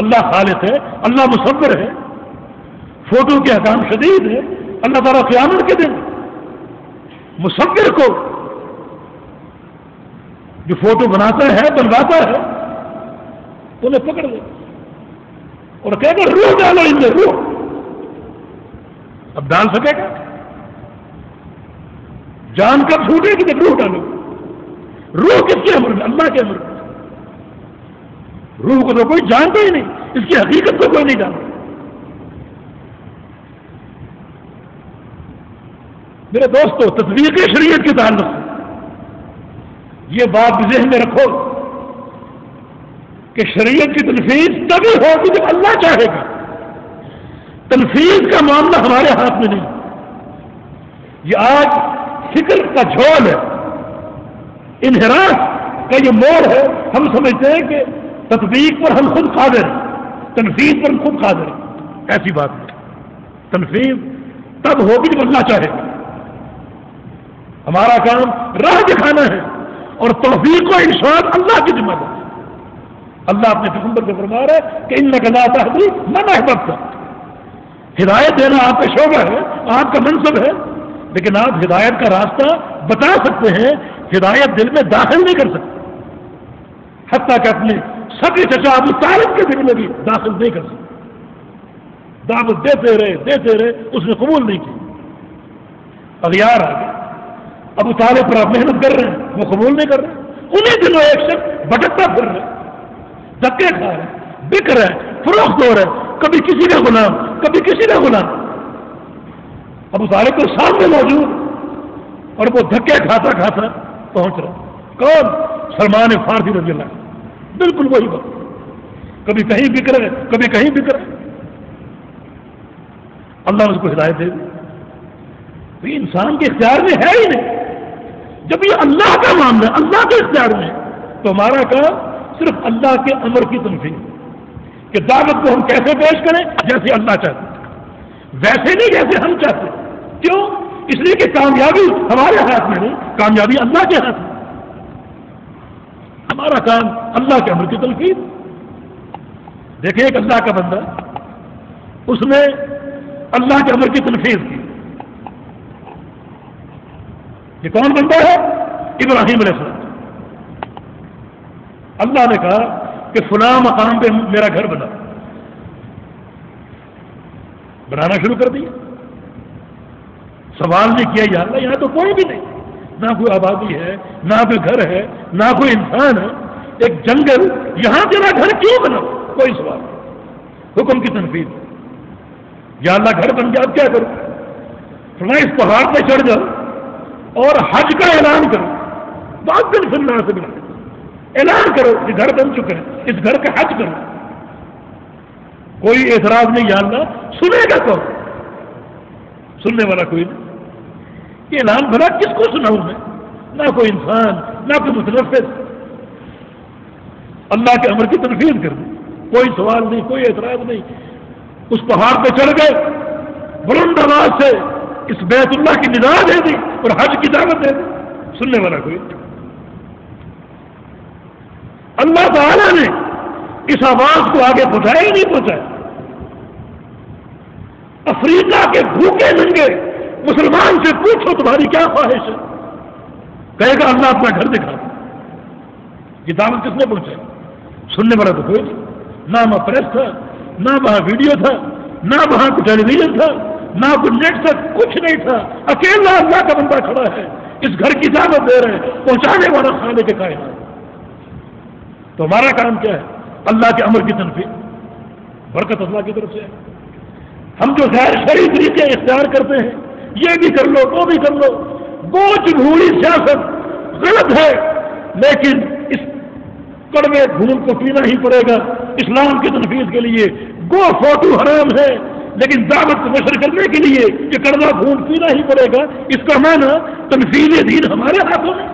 اللہ خالق ہے, اللہ مصور ہے, فوٹو کے احکام شدید ہے. اللہ تعالیٰ قیامت کے دن مصور کو, جو فوٹو بناتا ہے, بنواتا ہے, انہیں پکڑ لے اور کہے گا روح ڈالو ان میں, روح. اب ڈال سکے گا؟ جان کب چھوٹے گی جب روح ڈالو. روح کس کے امر میں؟ اللہ کے امر میں. روح کو تو کوئی جانتا ہی نہیں, اس کی حقیقت کو کوئی نہیں جانتا. میرے دوستو, تطبیق شریعت کے تعلق سے یہ بات ذہن میں رکھو کہ شریعت کی تنفیذ تبھی ہوگی جب اللہ چاہے گا. تنفیذ کا معاملہ ہمارے ہاتھ میں نہیں. یہ آج فکر کا جھول ہے, انحراف کا یہ موڑ ہے. ہم سمجھتے ہیں کہ تطبیق پر ہم خود قادر ہیں, تنفیذ پر ہم خود قادر ہیں. ایسی بات نہیں. تنفیذ تب ہوگی جب اللہ چاہے گا. ہمارا کام راہ دکھانا ہے, اور توفیق و ارشاد اللہ کی ذمہ داری. اللہ اپنے پیغمبر سے فرما رہا ہے کہ انک لا تہدی من احببت. ہدایت دینا آپ کا شعبہ ہے, آپ کا منصب ہے, لیکن آپ ہدایت کا راستہ بتا سکتے ہیں, ہدایت دل میں داخل نہیں کر سکتے. حتیٰ کہ اپنے سبھی چچا ابو طالب کے دل میں بھی داخل نہیں کر سکتے. دعوت دیتے رہے, اس نے قبول نہیں کی. اغیار آ گئے, ابو طالب پر آپ محنت کر رہے ہیں, وہ قبول نہیں کر رہے. انہیں دنوں ایک شخص بھٹکتا پھر رہے, دھکے کھا رہے, بک رہے, فروخت ہو رہے, کبھی کسی کا غلام, کبھی کسی کا غلام. ابو طالب تو سامنے موجود, اور وہ دھکے کھاتا کھاتا پہنچ رہا. کون؟ سلمان فارسی رضی اللہ عنہ. بالکل وہی بات، کبھی کہیں بک رہے کبھی کہیں بک رہے، اللہ نے اس کو ہدایت دے دی. تو یہ انسان کے اختیار میں ہے ہی نہیں. جب یہ اللہ کا معاملہ ہے، اللہ کے اختیار میں ہے، تو ہمارا کام صرف اللہ کے امر کی تنفیذ کہ دعوت کو ہم کیسے پیش کریں جیسے اللہ چاہتے، ویسے نہیں جیسے ہم چاہتے. کیوں؟ اس لیے کہ کامیابی ہمارے ہاتھ میں نہیں، کامیابی اللہ کے ہاتھ میں. ہمارا کام اللہ کے امر کی تنفیذ. دیکھیں ایک اللہ کا بندہ، اس نے اللہ کے امر کی تنفیذ کی. یہ کون بندہ ہے؟ ابراہیم علیہ السلام. اللہ نے کہا کہ فلاں مقام پہ میرا گھر بنانا شروع کر دیا. سوال نہیں کیا یا اللہ یہاں تو کوئی بھی نہیں، نہ کوئی آبادی ہے، نہ کوئی گھر ہے، نہ کوئی انسان ہے، ایک جنگل، یہاں تیرا گھر کیوں بناؤ؟ کوئی سوال نہیں. حکم کی تنفیذ. یا اللہ گھر بن گیا اب کیا کرو؟ فرمایا اس پہاڑ پہ چڑھ جاؤ اور حج کا اعلان کرو. بات دن سننا سے ملا اعلان کرو کہ گھر بن چکے ہیں، اس گھر کا حج کرو. کوئی اعتراض نہیں. یا اللہ سنے گا کون؟ سننے والا کوئی نہیں. یہ اعلان بھلا کس کو سناؤں میں؟ نہ کوئی انسان، نہ کوئی متنفذ. اللہ کے امر کی تنفیذ کر دی. کوئی سوال نہیں، کوئی اعتراض نہیں. اس پہاڑ پہ چڑھ گئے، بلند آواز سے اس بیت اللہ کی ندا دے دی اور حج کی دعوت دے دی. سننے والا کوئی نہیں. اللہ تعالیٰ نے اس آواز کو آگے پہنچایا ہی نہیں پہنچایا. افریقہ کے بھوکے ننگے مسلمان سے پوچھو تمہاری کیا خواہش ہے، کہے گا اللہ اپنا گھر دکھا. یہ دعوت کس نے پہنچائی؟ سننے والا تو کوئی نہیں. نہ وہاں پریس تھا، نہ وہاں ویڈیو تھا، نہ وہاں کوئی ٹیلی ویژن تھا، نہ کوئی نیٹ تھا، کچھ نہیں تھا. اکیلا اللہ کا بندہ کھڑا ہے، اس گھر کی دعوت دے رہے ہیں، پہنچانے والا خالق کے کائنات. تو ہمارا کام کیا ہے؟ اللہ کے امر کی تنفیذ. برکت اللہ کی طرف سے ہے. ہم جو غیر شرعی طریقے اختیار کرتے ہیں، یہ بھی کر لو وہ بھی کر لو، وہ جمہوری سیاست غلط ہے، لیکن اس کڑوے خون کو پینا ہی پڑے گا اسلام کی تنفیذ کے لیے. گو فوٹو حرام ہے، لیکن دعوت کو نشر کرنے کے لیے یہ کڑوا خون پینا ہی پڑے گا. اس کا معنی تنفیذ دین ہمارے ہاتھوں میں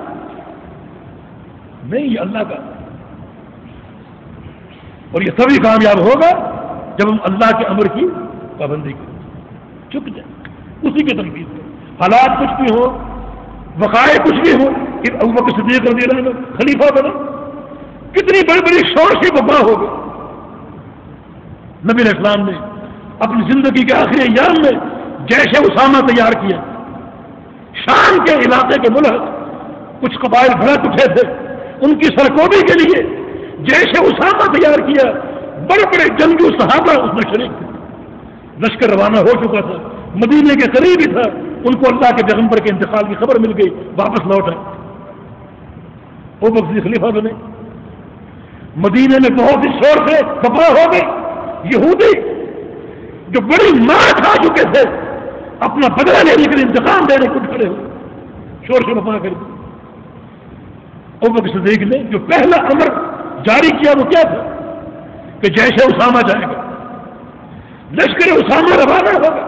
نہیں، یہ اللہ کا. اور یہ تبھی کامیاب ہوگا جب ہم اللہ کے امر کی پابندی کریں، چک جائیں، اسی کی تنفیذ کریں. حالات کچھ بھی ہو، وقائع کچھ بھی ہو. کہ ابو بکر صدیق رضی اللہ عنہ خلیفہ بنا، کتنی بڑی بڑی شور سے وبا ہو گئی. نبی علیہ السلام نے اپنی زندگی کے آخری ایام میں جیش اسامہ تیار کیا. شام کے علاقے کے ملک کچھ قبائل بھڑک اٹھے تھے، ان کی سرکوبی کے لیے جیش اسامہ تیار کیا. بڑے بڑے جنگجو صحابہ اس میں شریک تھے. لشکر روانہ ہو چکا تھا، مدینے کے قریب ہی تھا. ان کو اللہ کے پیغمبر کے انتقال کی خبر مل گئی، واپس لوٹ آئے. وہ وقت خلیفہ بنے. مدینے میں بہت ہی شور سے وبا ہو گئی. یہودی جو بڑی مار کھا چکے تھے، اپنا بدلہ لینے کے لیے انتقام دینے کو کھڑے ہوئے، شور سے وبا کر دی. ابو بکر صدیق نے جو پہلا امر جاری کیا وہ کیا تھا؟ کہ جیش اسامہ جائے گا، لشکر اسامہ روانہ ہوگا.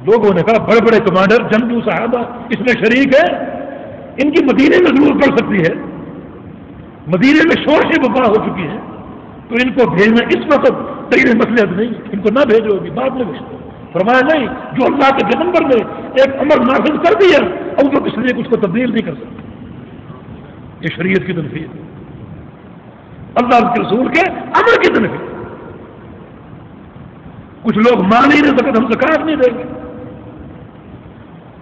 لوگوں نے کہا بڑے بڑے کمانڈر جنگجو صحابہ اس میں شریک ہے، ان کی مدینے میں ضرور پڑ سکتی ہے. مدینے میں شور سے وبا ہو چکی ہے، تو ان کو بھیجنا اس وقت تیرے مصلحت نہیں، ان کو نہ بھیجو، ابھی بعد میں بھیجو. فرمایا نہیں، جو اللہ کے پیغمبر نے ایک امر نافذ کر دیا اب وہ کس لیے اس کو تبدیل نہیں کر سکتے. یہ شریعت کی تنفیذ، اللہ کے رسول کے امر کی تنفیذ. کچھ لوگ مان ہی نہیں سکتے ہم زکات نہیں دیں گے.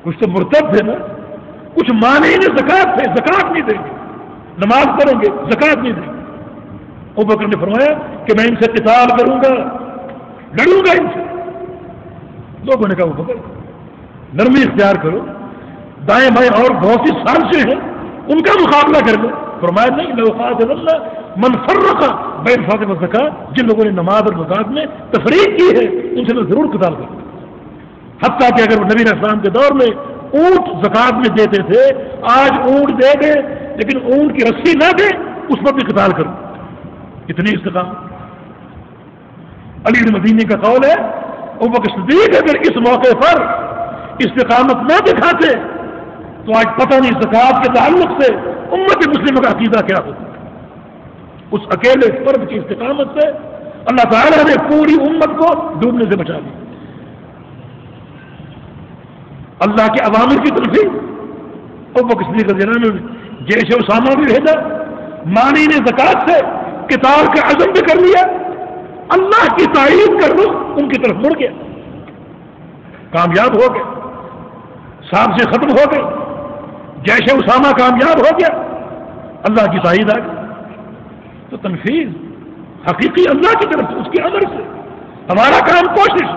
کچھ تو مرتد تھے نا، کچھ مان ہی نہیں زکات تھے، زکات نہیں دیں گے. نماز پڑھیں گے، زکات نہیں دیں گے. ابو بکر نے فرمایا کہ میں ان سے قتال کروں گا، لڑوں گا ان سے. لوگوں نے کہا ابو بکر نرمی اختیار کرو، دائیں بائیں اور بہت سی سازشیں ہیں، ان کا مقابلہ کر لو. فرمایا نہیں، لو قاتل اللہ من فرق بین الصلاۃ والزکات، جن لوگوں نے نماز اور زکات میں تفریق کی ہے ان سے میں ضرور قتال کروں. حتیٰ کہ اگر وہ نبی علیہ السلام کے دور میں اونٹ زکات میں دیتے تھے، آج اونٹ دے دیں لیکن اونٹ کی رسی نہ دے، اس پر بھی قتال کروں. اتنی استقامت. علی بن مدینی کا قول ہے ابوبکر صدیق اگر اس موقع پر استقامت نہ دکھاتے تو آج پتہ نہیں زکوٰۃ کے تعلق سے امت مسلمہ کا عقیدہ کیا ہوتا. اس اکیلے فرد کی استقامت سے اللہ تعالیٰ نے پوری امت کو ڈوبنے سے بچا دی. اللہ کے اوامر کی تنفیذ. ابوبکر صدیق رضی اللہ عنہ نے جیش اسامہ بھی بھیجا، مانی نے زکوٰۃ سے قتال کا عزم بھی کر لیا، اللہ کی تعریف کر لو ان کی طرف مڑ گیا، کامیاب ہو گئے، صاحب سے ختم ہو گئے، جیش اسامہ کامیاب ہو گیا، اللہ کی تائید آ گئی. تو تنفیذ حقیقی اللہ کی طرف سے، اس کی امر سے. ہمارا کام کوشش.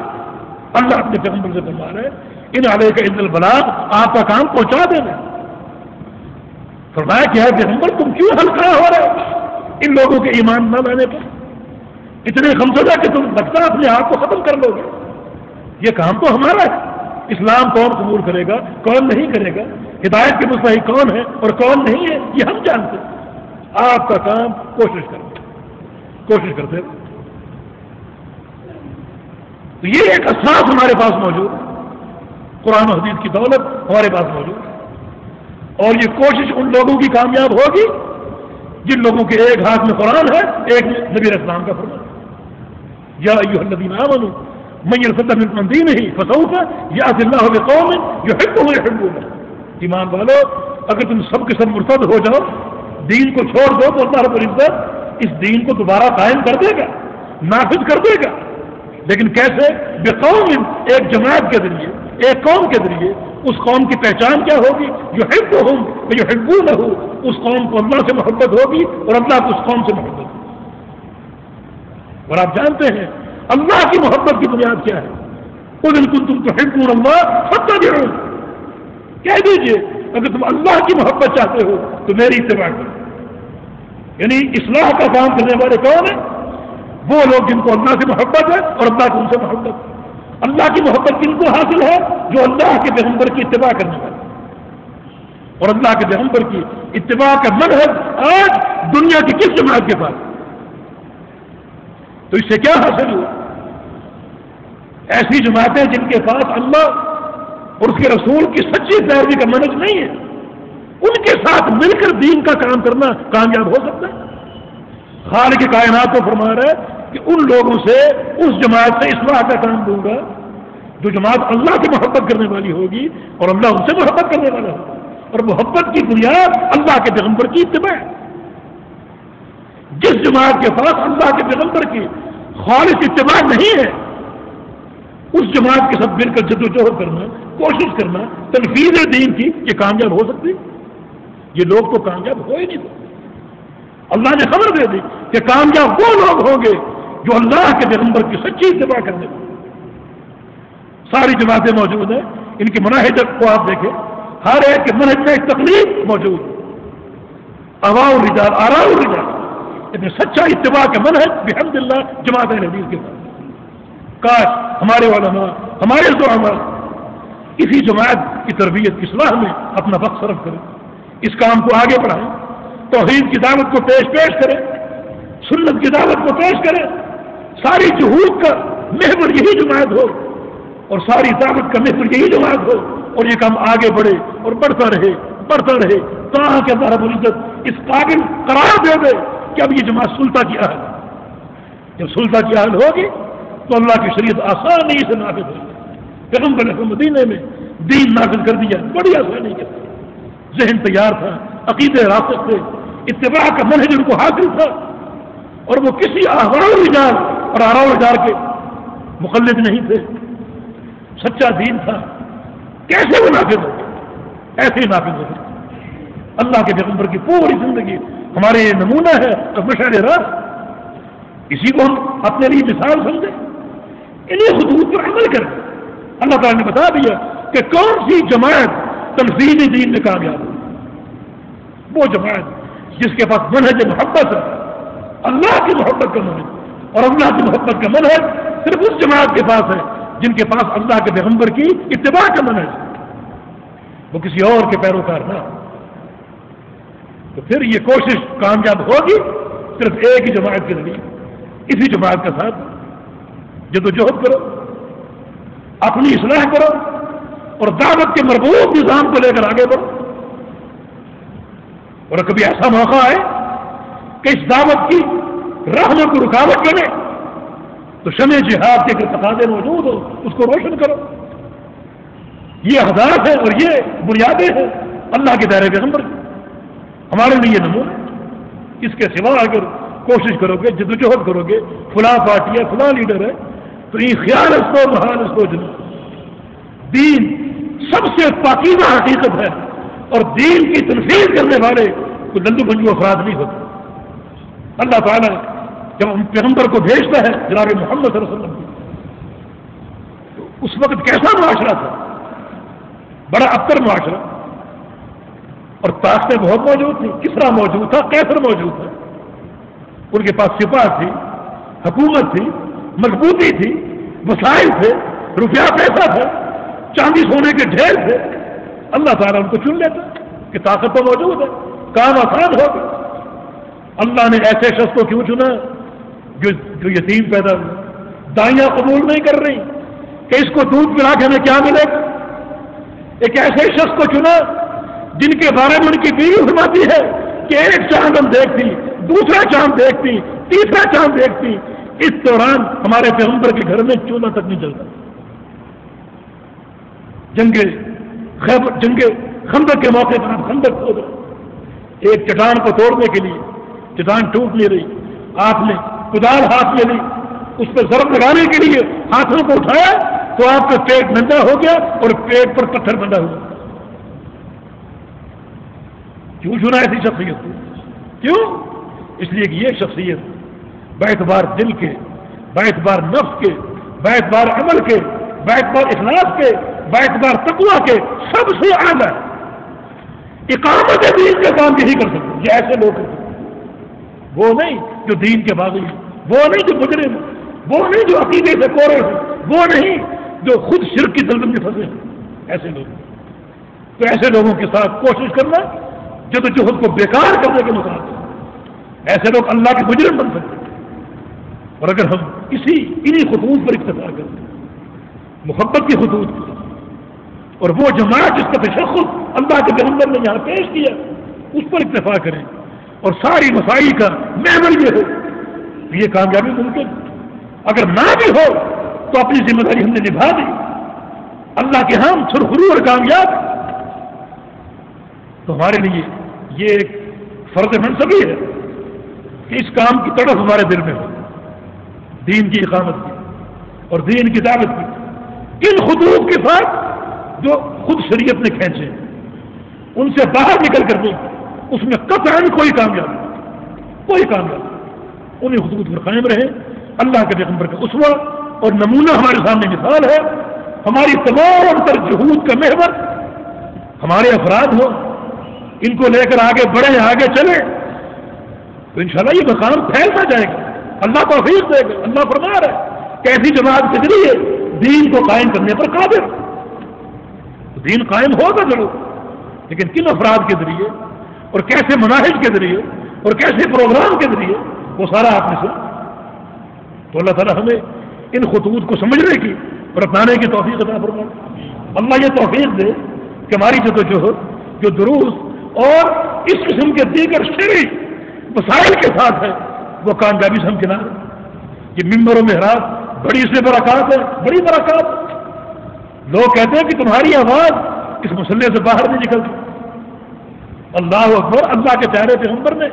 اللہ اپنے پیغمبر سے فرما رہا ہے ان علیک الا البلاغ، آپ کا کام پہنچا دینا. فرمایا کہ ہے پیغمبر تم کیوں ہلکا ہو رہے ہو ان لوگوں کے ایمان نہ لانے پر؟ اتنے غمزدہ کہ تم لگتا اپنے آپ کو ختم کر لو گے. یہ کام تو ہمارا ہے. اسلام کون قبول کرے گا کون نہیں کرے گا، ہدایت کے مستحق کون ہے اور کون نہیں ہے، یہ ہم جانتے ہیں. آپ کا کام کوشش کرتے ہیں. تو یہ ایک اساس ہمارے پاس موجود ہے، قرآن و حدیث کی دولت ہمارے پاس موجود ہے. اور یہ کوشش ان لوگوں کی کامیاب ہوگی جن لوگوں کے ایک ہاتھ میں قرآن ہے، ایک میں نبی علیہ السلام کا فرمان. یا ایھا الذین آمنوا من یرتد منکم عن دینہ فسوف یأتی اللہ بقوم یحبهم ویحبونه. ایمان والو اگر تم سب کے سب مرتد ہو جاؤ، دین کو چھوڑ دو، تو اللہ رب العزت اس دین کو دوبارہ قائم کر دے گا، نافذ کر دے گا. لیکن کیسے؟ بقوم، ایک جماعت کے ذریعے، ایک قوم کے ذریعے. اس قوم کی پہچان کیا ہوگی؟ یحبهم ویحبونه. اس قوم کو اللہ سے محبت ہوگی اور اللہ کو اس قوم سے محبت ہوگی. اور آپ جانتے ہیں اللہ کی محبت کی بنیاد کیا ہے؟ قل ان کنتم تحبون اللہ فاتبعون. کہہ دیجئے اگر تم اللہ کی محبت چاہتے ہو تو میری اتباع کرو. یعنی اصلاح کا کام کرنے والے کون ہیں؟ وہ لوگ جن کو اللہ سے محبت ہے اور اللہ کو ان سے محبت ہے. اللہ کی محبت کن کو حاصل ہے؟ جو اللہ کے پیغمبر کی اتباع کرنے والے. اور اللہ کے پیغمبر کی اتباع کا منہج آج دنیا کی کس جماعت کے پاس؟ تو اس سے کیا حاصل ہوا؟ ایسی جماعتیں جن کے پاس اللہ اور اس کے رسول کی سچی پیروی کا منہج نہیں ہے، ان کے ساتھ مل کر دین کا کام کرنا کامیاب ہو سکتا ہے. خالق کائنات کو فرما رہا ہے کہ ان لوگوں سے، اس جماعت سے اصلاح کا کام دوں گا جو جماعت اللہ کی محبت کرنے والی ہوگی اور اللہ ان سے محبت کرنے والا ہوگا. اور محبت کی بنیاد اللہ کے پیغمبر کی اتباع ہے. جس جماعت کے پاس اللہ کے پیغمبر کی خالص اتباع نہیں ہے، اس جماعت کے ساتھ مل کر جدوجہد کرنا، کوشش کرنا تنفیذ دین کی، یہ کامیاب ہو سکتی؟ یہ لوگ تو کامیاب ہو ہی نہیں سکتے. اللہ نے خبر دے دی کہ کامیاب وہ لوگ ہوں گے جو اللہ کے پیغمبر کی سچی اتباع کرنے والے. ساری جماعتیں موجود ہیں، ان کی مناہج کو آپ دیکھیں، ہر ایک کے منہج میں ایک تقلید موجود ہے. آراء الرجال، لیکن سچا اتباع کا منہج بحمد اللہ جماعت اہل حدیث کے پاس. کاش ہمارے علماء، ہمارے زعماء اسی جماعت کی تربیت کی اصلاح میں اپنا وقت صرف کریں، اس کام کو آگے بڑھائیں، توحید کی دعوت کو پیش کریں، سنت کی دعوت کو پیش کریں. ساری جہود کا محور یہی جماعت ہو اور ساری دعوت کا محور یہی جماعت ہو، اور یہ کام آگے بڑھے اور بڑھتا رہے تاکہ اللہ رب العزت اس قابل قرار دے دے کہ اب یہ جماعت سلطہ کی اہل. جب سلطہ کی اہل ہوگی تو اللہ کی شریعت آسانی سے نافذ ہوگی. پیغمبر نے مدینے میں دین نافذ کر دیا بڑی آسانی کے ساتھ. ذہن تیار تھا، عقیدے راسخ تھے، اتباع کا منہج ان کو حاصل تھا، اور وہ کسی آراء الرجال کے مقلد نہیں تھے. سچا دین تھا. کیسے وہ نافذ ہو؟ ایسے ہی نافذ ہو. اللہ کے پیغمبر کی پوری زندگی ہمارے یہ نمونہ ہے اور مشعل راہ. اسی کو ہم اپنے لیے مثال سمجھیں، انہیں خطوط پر عمل کریں. اللہ تعالیٰ نے بتا دیا کہ کون سی جماعت تنفیذ دین میں کامیاب ہو. وہ جماعت جس کے پاس منہج محبت ہے، اللہ کی محبت کا منہج، اور اللہ کی محبت کا منہج صرف اس جماعت کے پاس ہے جن کے پاس اللہ کے پیغمبر کی اتباع کا منہج، وہ کسی اور کے پیروکار نہ. تو پھر یہ کوشش کامیاب ہوگی صرف ایک ہی جماعت کے ذریعے، اسی جماعت کے ساتھ جدوجہد کرو، اپنی اصلاح کرو اور دعوت کے مربوط نظام کو لے کر آگے بڑھو۔ اور کبھی ایسا موقع آئے کہ اس دعوت کی راہ میں کوئی رکاوٹ بنے تو شمع جہاد کے تقاضے موجود ہو اس کو روشن کرو۔ یہ اہداف ہیں اور یہ بنیادیں ہیں اللہ کے دائرے پیغمبر کی، ہمارے لیے نمونہ۔ اس کے سوا اگر کوشش کرو گے، جدوجہد کرو گے، فلاں پارٹی ہے، فلاں لیڈر ہے، تو یہ خیال اس کو محال اس کو جنو۔ دین سب سے پاکیزہ حقیقت ہے اور دین کی تنفیذ کرنے والے کوئی لندو بنجو افراد نہیں ہوتے۔ اللہ تعالیٰ جب پیغمبر کو بھیجتا ہے جناب محمد صلی اللہ علیہ وسلم تو اس وقت کیسا معاشرہ تھا؟ بڑا ابتر معاشرہ، اور طاقتیں بہت موجود تھیں۔ کسرا موجود تھا، قیصر موجود تھا، ان کے پاس سپاہ تھی، حکومت تھی، مضبوطی تھی، وسائل تھے، روپیہ پیسہ تھا، چاندی سونے کے ڈھیر تھے۔ اللہ تعالیٰ ان کو چن لیتا کہ طاقت تو موجود ہے، کام آسان ہوگا۔ اللہ نے ایسے شخص کو کیوں چنا جو یتیم پیدا ہوئے؟ دائیاں قبول نہیں کر رہی کہ اس کو دودھ پلا کے ہمیں کیا ملے گا؟ ایک ایسے شخص کو چنا جن کے بارے میں ان کی بیوی فرماتی ہے کہ ایک چاند ہم دیکھتی، دوسرا چاند دیکھتی، تیسرا چاند دیکھتی۔ اس دوران ہمارے پیغمبر کے گھر میں چولہا تک نہیں جلتا۔ جنگ خندق کے موقع پر آپ خندق کھودو، ایک چٹان کو توڑنے کے لیے، چٹان ٹوٹ نہیں رہی، آپ نے کدال ہاتھ میں لی، اس پر ضرب لگانے کے لیے ہاتھوں کو اٹھایا تو آپ کا پیٹ ننگا ہو گیا اور پیٹ پر پتھر بندھا ہوا۔ کیوں چنا ایسی شخصیت کو؟ کیوں؟ اس لیے کہ یہ شخصیت باعتبار دل کے، باعتبار نفس کے، باعتبار عمل کے، باعتبار اخلاص کے، باعتبار تقویٰ کے سب سے اعلیٰ ہے۔ اقامت دین کا کام یہی کر سکتے یہ ایسے لوگ ہیں، وہ نہیں جو دین کے باغی ہیں، وہ نہیں جو مجرم ہیں، وہ نہیں جو عقیدے سے کورے ہیں، وہ نہیں جو خود شرک کی دلدل میں پھنسے ہیں۔ ایسے لوگ، تو ایسے لوگوں کے ساتھ کوشش کرنا جدوجہد کو بیکار کرنے کے مطابق، ایسے لوگ اللہ کے مجرم بن سکتے ہیں۔ اور اگر ہم انہی خطوط پر اکتفا کریں، محبت کی خطوط پر، اور وہ جماعت جس کا تشخص اللہ کے پیغمبر نے یہاں پیش کیا اس پر اکتفا کریں، اور ساری مسائل کا محور یہ ہو، یہ کامیابی ممکن۔ اگر نہ بھی ہو تو اپنی ذمہ داری ہم نے نبھا دی، اللہ کے ہم سرخرو اور کامیاب۔ تو ہمارے لیے یہ ایک فرض منصبی ہے کہ اس کام کی تڑپ ہمارے دل میں ہو، دین کی اقامت کی اور دین کی دعوت کی، ان خطوط کے ساتھ جو خود شریعت نے کھینچے ان سے باہر نکل کر نہیں، اس میں قطعاً کوئی کامیابی، کوئی کامیابی۔ انہیں خطوط پر قائم رہے۔ اللہ کے پیغمبر کا اسوہ اور نمونہ ہمارے سامنے مثال ہے۔ ہماری تمام تر جہود کا محور ہمارے افراد ہوں، ان کو لے کر آگے بڑھیں، آگے چلیں تو انشاءاللہ یہ مقام پھیلتا جائے گا۔ اللہ توفیق دے گا۔ اللہ فرما رہا ہے کہ ایسی جماعت کے ذریعے دین کو قائم کرنے پر قادر، دین قائم ہوگا ضرور، لیکن کن افراد کے ذریعے اور کیسے مناہج کے ذریعے اور کیسے پروگرام کے ذریعے، وہ سارا آپ نے سنا۔ تو اللہ تعالیٰ ہمیں ان خطوط کو سمجھنے کی اور اپنانے کی توفیق عطا فرمائے۔ اللہ یہ توفیق دے کہ ہماری جدوجہد جو دروس اور اس قسم کے دیگر شرعی وسائل کے ساتھ ہے وہ کامیابی سے ہمکنار ہے۔ یہ ممبر و محراب بڑی سے برکات ہے، بڑی برکات۔ لوگ کہتے ہیں کہ تمہاری آواز اس مسئلے سے باہر نہیں نکلتی۔ اللہ اکبر، اللہ کے پیارے پیغمبر نے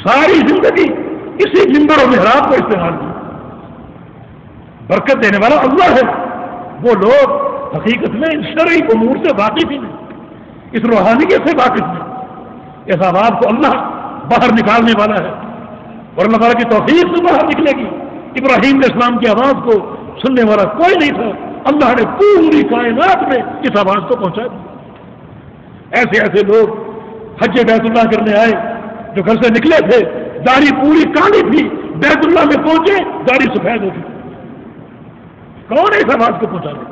ساری زندگی اسی ممبر و محراب کو استعمال کی۔ برکت دینے والا اللہ ہے۔ وہ لوگ حقیقت میں ان شرعی امور سے واقف ہی نہیں، اس روحانیت سے واقف نہیں۔ اس آواز کو اللہ باہر نکالنے والا ہے اور اللہ تعالیٰ کی توفیق سے باہر نکلے گی۔ ابراہیم علیہ السلام کی آواز کو سننے والا کوئی نہیں تھا، اللہ نے پوری کائنات میں اس آواز کو پہنچا دیا۔ ایسے ایسے لوگ حج بیت اللہ کرنے آئے جو گھر سے نکلے تھے، داڑھی پوری کالی تھی، بیت اللہ میں پہنچے داڑھی سفید ہو گئی۔ کون ہے اس آواز کو پہنچا دے؟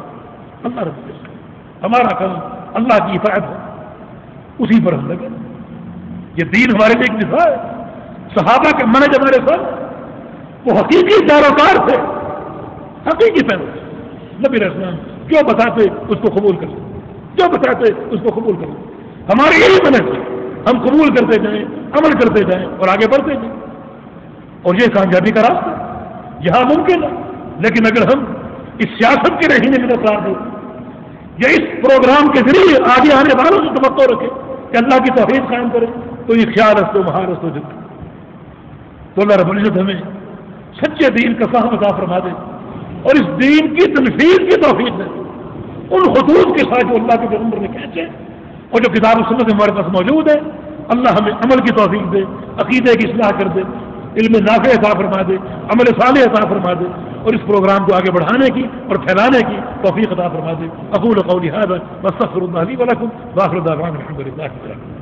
اللہ رب العزت۔ ہمارا کام اللہ کی اطاعت ہے، اسی پر ہم لگے۔ یہ دین ہمارے لیے ایک نثار ہے۔ صحابہ کے منہج ہمارے ساتھ وہ حقیقی داروکار تھے، حقیقی پیرو نبی علیہ السلام جو بتاتے اس کو قبول کرتے، جو بتاتے اس کو قبول کرتے. ہمارے یہی منہج ہے، ہم قبول کرتے جائیں، عمل کرتے جائیں اور آگے بڑھتے جائیں، اور یہ کامیابی کا راستہ یہاں ممکن ہے. لیکن اگر ہم اس سیاست کے رہنے میں قرار دیں یا اس پروگرام کے ذریعے آگے آنے والوں سے توقع رکھے کہ اللہ کی توحید قائم کرے تو یہ خیال رستو مہارت ہو جائے. تو اللہ رب العزت ہمیں سچے دین کا فہم عطا فرما دے اور اس دین کی تنفیذ کی توفیق دے ان حدود کے ساتھ جو اللہ کے پیغمبر نے کہتے ہیں اور جو کتاب و سنت ہمارے پاس موجود ہے. اللہ ہمیں عمل کی توفیق دے، عقیدے کی اصلاح کر دے، علم نافع عطا فرما دے، عمل صالح عطا فرما دے اور اس پروگرام کو آگے بڑھانے کی اور پھیلانے کی توفیق عطا فرما دے. اقول قولی هذا واستغفر الله لي ولكم واخر دعوانا الحمد لله رب العالمين.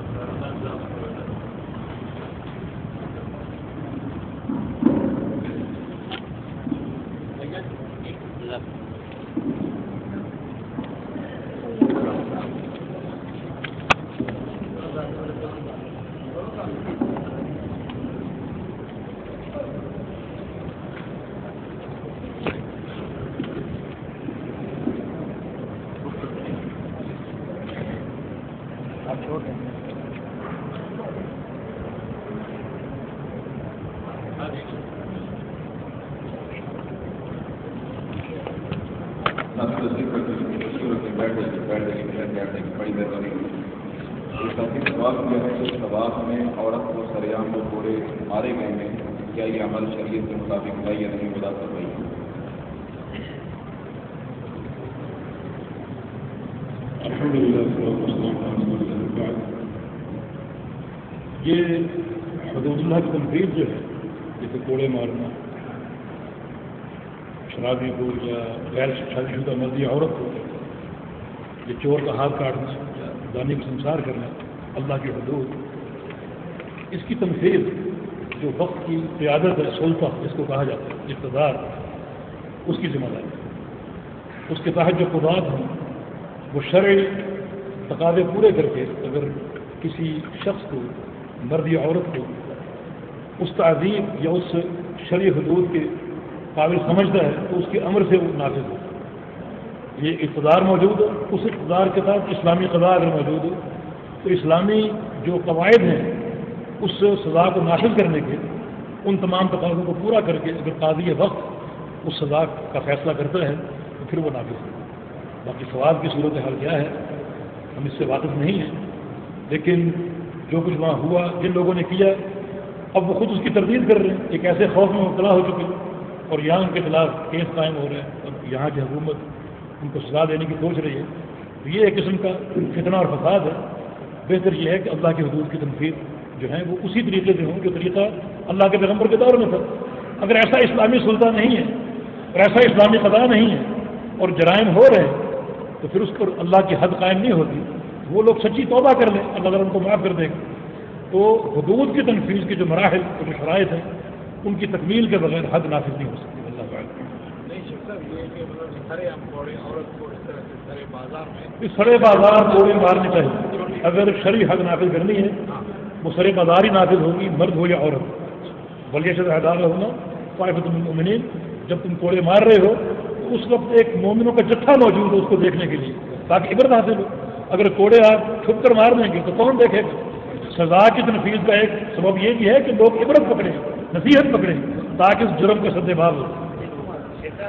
یہ حدود اللہ کی تنفیذ جو ہے، جیسے کوڑے مارنا شرابی کو یا غیر شادی شدہ مردی عورت کو، یہ چور کا ہاتھ کاٹنا یا دانی کو سنسار کرنا، اللہ کی حدود، اس کی تنفیذ جو وقت کی قیادت ہے، سلطہ جس کو کہا جاتا ہے، اقتدار، اس کی ذمہ داری. اس کے تحت جو قضات ہیں وہ شرعی تقاضے پورے کر کے اگر کسی شخص کو، مرد یا عورت کو، اس تعذیب یا اس شرعی حدود کے قابل سمجھتا ہے تو اس کے امر سے وہ نافذ ہو. یہ اقتدار موجود ہے، اس اقتدار کے ساتھ اسلامی قضاء اگر موجود ہو تو اسلامی جو قواعد ہیں اس سزا کو نافذ کرنے کے، ان تمام تقاضوں کو پورا کر کے اگر قاضی وقت اس سزا کا فیصلہ کرتا ہے تو پھر وہ نافذ ہے. باقی سوال کی صورتحال کیا ہے ہم اس سے واقف نہیں ہیں، لیکن جو کچھ وہاں ہوا، جن لوگوں نے کیا، اب وہ خود اس کی تردید کر رہے ہیں. ایک ایسے خوف میں مبتلا ہو چکے اور یہاں ان کے خلاف کیس قائم ہو رہے ہیں اور یہاں کی حکومت ان کو سزا دینے کی سوچ رہی ہے. تو یہ ایک قسم کا فتنہ اور فساد ہے. بہتر یہ ہے کہ اللہ کی حدود کی تنفیذ جو ہے وہ اسی طریقے سے ہوں جو طریقہ اللہ کے پیغمبر کے دور میں تھا. اگر ایسا اسلامی سلطہ نہیں ہے اور ایسا اسلامی قضا نہیں ہے اور جرائم ہو رہے ہیں تو پھر اس پر اللہ کی حد قائم نہیں ہوتی. وہ لوگ سچی توبہ کر لیں، اللہ تعالیٰ ان کو معاف کر دے گا. تو حدود کی تنفیذ کے جو مراحل اور جو شرائط ہیں ان کی تکمیل کے بغیر حد نافذ نہیں ہو سکتی. اللہ تعالیٰ اس سڑے بازار کوڑے مارنے چاہیے. اگر شرعی حد نافذ کرنی ہے وہ سرے بازار ہی نافذ ہوگی، مرد ہو یا عورت. بلیہ شد حدار ہونا طائفۃ من المؤمنین، جب تم کوڑے مار رہے ہو تو اس وقت ایک مومنوں کا جتھا موجود ہے اس کو دیکھنے کے لیے تاکہ عبرت حاصل ہو. اگر کوڑے آپ چھپ کر مار دیں گے تو کون دیکھے گا؟ سزا کی تنفیذ کا ایک سبب یہ بھی ہے کہ لوگ عبرت پکڑیں، نصیحت پکڑیں تاکہ اس جرم کا سدباب ہو.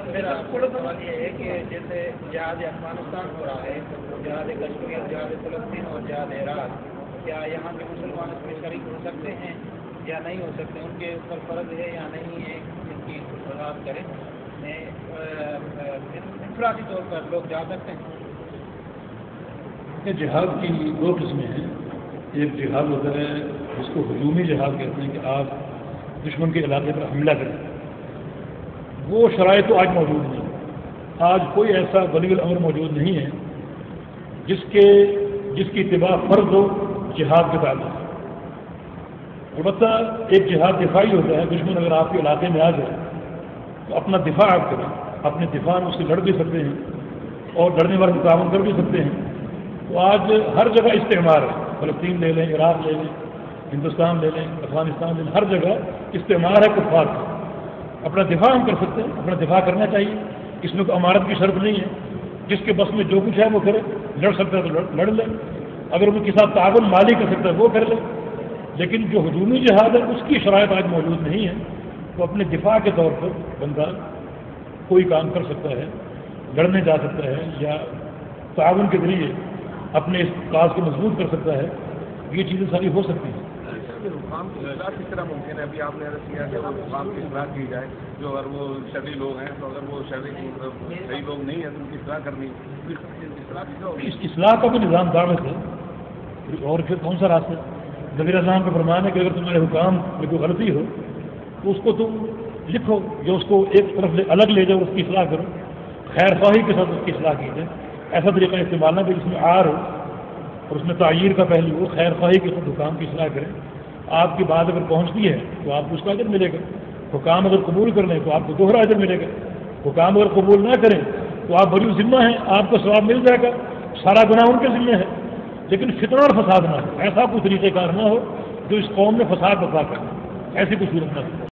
میرا سوال یہ ہے کہ جیسے جہاد افغانستان ہو رہا ہے، جہاد کشمیر، جہاد فلسطین اور جہاد عراق، کیا یہاں کے مسلمان اس میں شریک ہو سکتے ہیں یا نہیں ہو سکتے؟ ان کے اوپر فرض ہے یا نہیں ہے ان کی وضاحت کریں. انفرادی طور پر لوگ جا سکتے ہیں؟ جہاد کی دو قسمیں ہیں. ایک جہاد ہوتا ہے جس کو ہجومی جہاد کہتے ہیں کہ آپ دشمن کے علاقے پر حملہ کریں. وہ شرائط تو آج موجود نہیں. آج کوئی ایسا ولی الامر موجود نہیں ہے جس کی اتباع فرض ہو جہاد کے تعلق. البتہ ایک جہاد دفاعی ہوتا ہے. دشمن اگر آپ کے علاقے میں آ جائے تو اپنا دفاع آپ کریں، اپنے دفاع میں اس سے لڑ بھی سکتے ہیں اور لڑنے والے تعاون کر بھی سکتے ہیں. تو آج ہر جگہ استعمار ہے. فلسطین لے لیں، عراق لے لیں، ہندوستان لے لیں، افغانستان لے لیں، ہر جگہ استعمار ہے کفار کا. اپنا دفاع ہم کر سکتے ہیں، اپنا دفاع کرنا چاہیے، اس میں کوئی امارت کی شرط نہیں ہے. جس کے بس میں جو کچھ ہے وہ کرے، لڑ سکتا ہے تو لڑ لے، اگر وہ کے ساتھ تعاون مالی کر سکتا ہے وہ کر لے. لیکن جو ہجومی جہاد ہے اس کی شرائط آج موجود نہیں ہے. تو اپنے دفاع کے طور پر بندہ کوئی کام کر سکتا ہے، لڑنے جا سکتا ہے، یا تعاون کے ذریعے اپنے اس کاز کو مضبوط کر سکتا ہے. یہ چیزیں ساری ہو سکتی ہیں. حکام کی اصلاح کس طرح ممکن ہے؟ ابھی آپ نے عرض کیا کہ حکام کی اصلاح کی جائے، جو اگر وہ شرعی لوگ ہیں تو اگر وہ صحیح لوگ نہیں ہیں تو ان کی اصلاح کرنی. اصلاح کس طرح ہوگی؟ اس اصلاح کا بھی نظام دعوت ہے، اور پھر کون سا راستہ؟ نبی اسلام کا فرمان ہے کہ اگر تمہارے حکام میں کوئی غلطی ہو تو اس کو تم لکھو، جو اس کو ایک طرف الگ لے جاؤ، اس کی اصلاح کرو، خیر خواہی کے ساتھ اس کی اصلاح کی جائے. ایسا طریقہ استعمال نہ کہ جس میں آر ہو اور اس میں تعیر کا پہلو ہو. خیر خواہی کے ساتھ حکام کی اصلاح کریں. آپ کی بات اگر پہنچتی ہے تو آپ کو اس کا اجر ملے گا. حکام اگر قبول کر لیں تو آپ کو دوہرا اجر ملے گا. حکام اگر قبول نہ کریں تو آپ بری ذمہ ہیں، آپ کو ثواب مل جائے گا، سارا گناہ ان کے ذمہ ہے. لیکن فتنہ اور فساد نہ ہو، ایسا کوئی طریقہ کار نہ ہو جو اس قوم میں فساد برپا کرے، ایسی کوئی صورت نہ ہو.